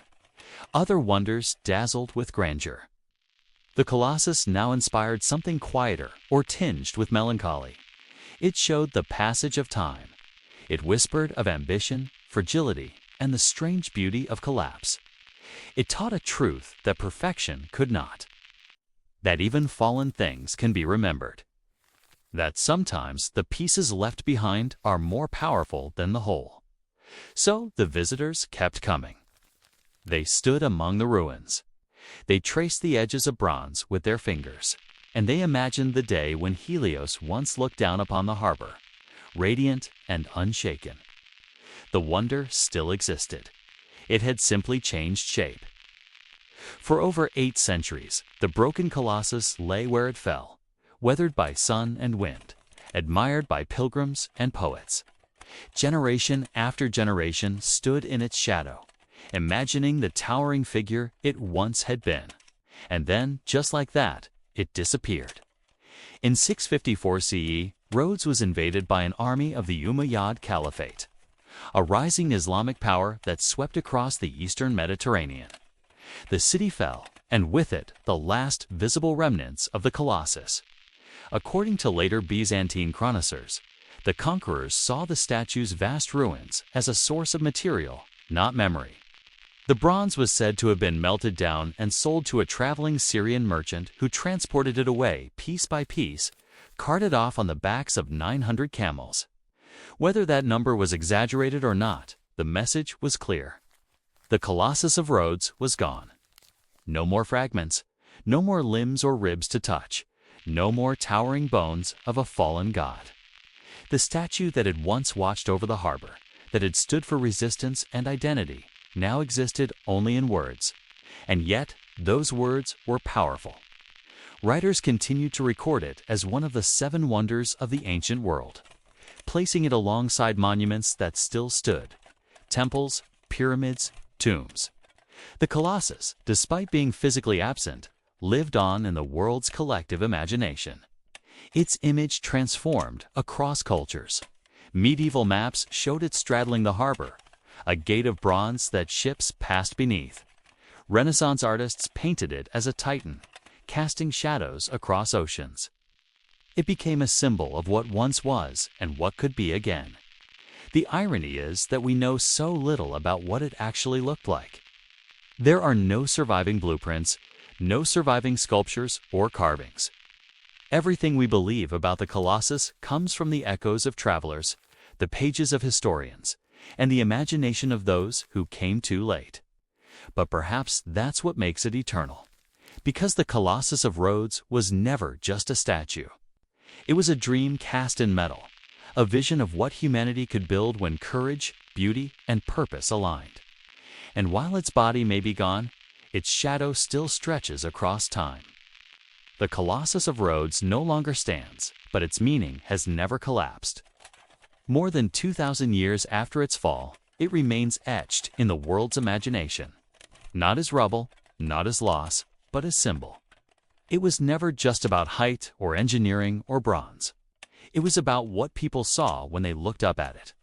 Other wonders dazzled with grandeur. The Colossus now inspired something quieter or tinged with melancholy. It showed the passage of time. It whispered of ambition, fragility, and the strange beauty of collapse. It taught a truth that perfection could not. That even fallen things can be remembered. That sometimes the pieces left behind are more powerful than the whole. So the visitors kept coming. They stood among the ruins. They traced the edges of bronze with their fingers, and they imagined the day when Helios once looked down upon the harbor, radiant and unshaken. The wonder still existed. It had simply changed shape. For over 8 centuries, the broken Colossus lay where it fell, weathered by sun and wind, admired by pilgrims and poets. Generation after generation stood in its shadow, imagining the towering figure it once had been. And then, just like that, it disappeared. In 654 CE, Rhodes was invaded by an army of the Umayyad Caliphate, a rising Islamic power that swept across the eastern Mediterranean. The city fell, and with it, the last visible remnants of the Colossus. According to later Byzantine chroniclers, the conquerors saw the statue's vast ruins as a source of material, not memory. The bronze was said to have been melted down and sold to a traveling Syrian merchant who transported it away piece by piece, carted off on the backs of 900 camels. Whether that number was exaggerated or not, the message was clear. The Colossus of Rhodes was gone. No more fragments, no more limbs or ribs to touch, no more towering bones of a fallen god. The statue that had once watched over the harbor, that had stood for resistance and identity, now existed only in words. And yet, those words were powerful. Writers continued to record it as one of the 7 wonders of the ancient world, placing it alongside monuments that still stood: temples, pyramids, tombs. The Colossus, despite being physically absent, lived on in the world's collective imagination. Its image transformed across cultures. Medieval maps showed it straddling the harbor, a gate of bronze that ships passed beneath. Renaissance artists painted it as a titan, casting shadows across oceans. It became a symbol of what once was and what could be again. The irony is that we know so little about what it actually looked like. There are no surviving blueprints, no surviving sculptures or carvings. Everything we believe about the Colossus comes from the echoes of travelers, the pages of historians, and the imagination of those who came too late. But perhaps that's what makes it eternal. Because the Colossus of Rhodes was never just a statue. It was a dream cast in metal, a vision of what humanity could build when courage, beauty, and purpose aligned. And while its body may be gone, its shadow still stretches across time. The Colossus of Rhodes no longer stands, but its meaning has never collapsed. More than 2,000 years after its fall, it remains etched in the world's imagination. Not as rubble, not as loss, but as symbol. It was never just about height or engineering or bronze. It was about what people saw when they looked up at it.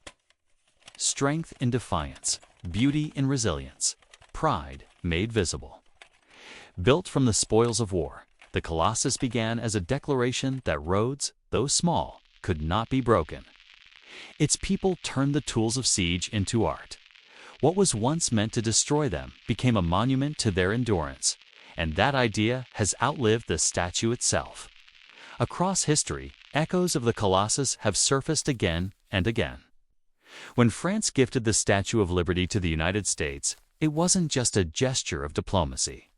Strength in defiance, beauty in resilience, pride made visible. Built from the spoils of war, the Colossus began as a declaration that Rhodes, though small, could not be broken. Its people turned the tools of siege into art. What was once meant to destroy them became a monument to their endurance, and that idea has outlived the statue itself. Across history, echoes of the Colossus have surfaced again and again. When France gifted the Statue of Liberty to the United States, it wasn't just a gesture of diplomacy.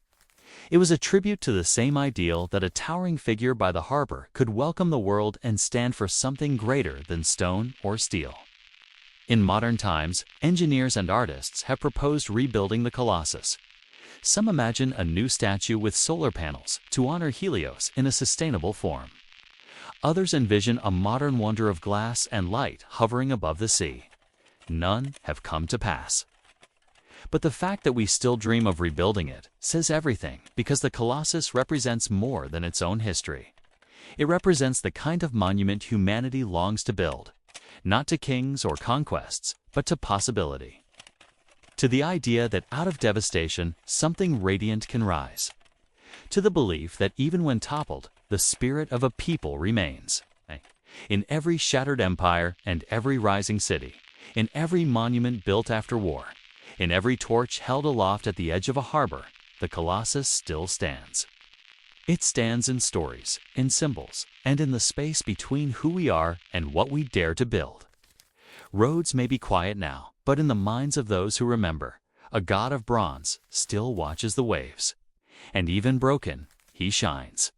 It was a tribute to the same ideal that a towering figure by the harbor could welcome the world and stand for something greater than stone or steel. In modern times, engineers and artists have proposed rebuilding the Colossus. Some imagine a new statue with solar panels to honor Helios in a sustainable form. Others envision a modern wonder of glass and light hovering above the sea. None have come to pass. But the fact that we still dream of rebuilding it says everything, because the Colossus represents more than its own history. It represents the kind of monument humanity longs to build, not to kings or conquests, but to possibility. To the idea that out of devastation, something radiant can rise. To the belief that even when toppled, the spirit of a people remains. In every shattered empire and every rising city, in every monument built after war, in every torch held aloft at the edge of a harbor, the Colossus still stands. It stands in stories, in symbols, and in the space between who we are and what we dare to build. Rhodes may be quiet now, but in the minds of those who remember, a god of bronze still watches the waves. And even broken, he shines.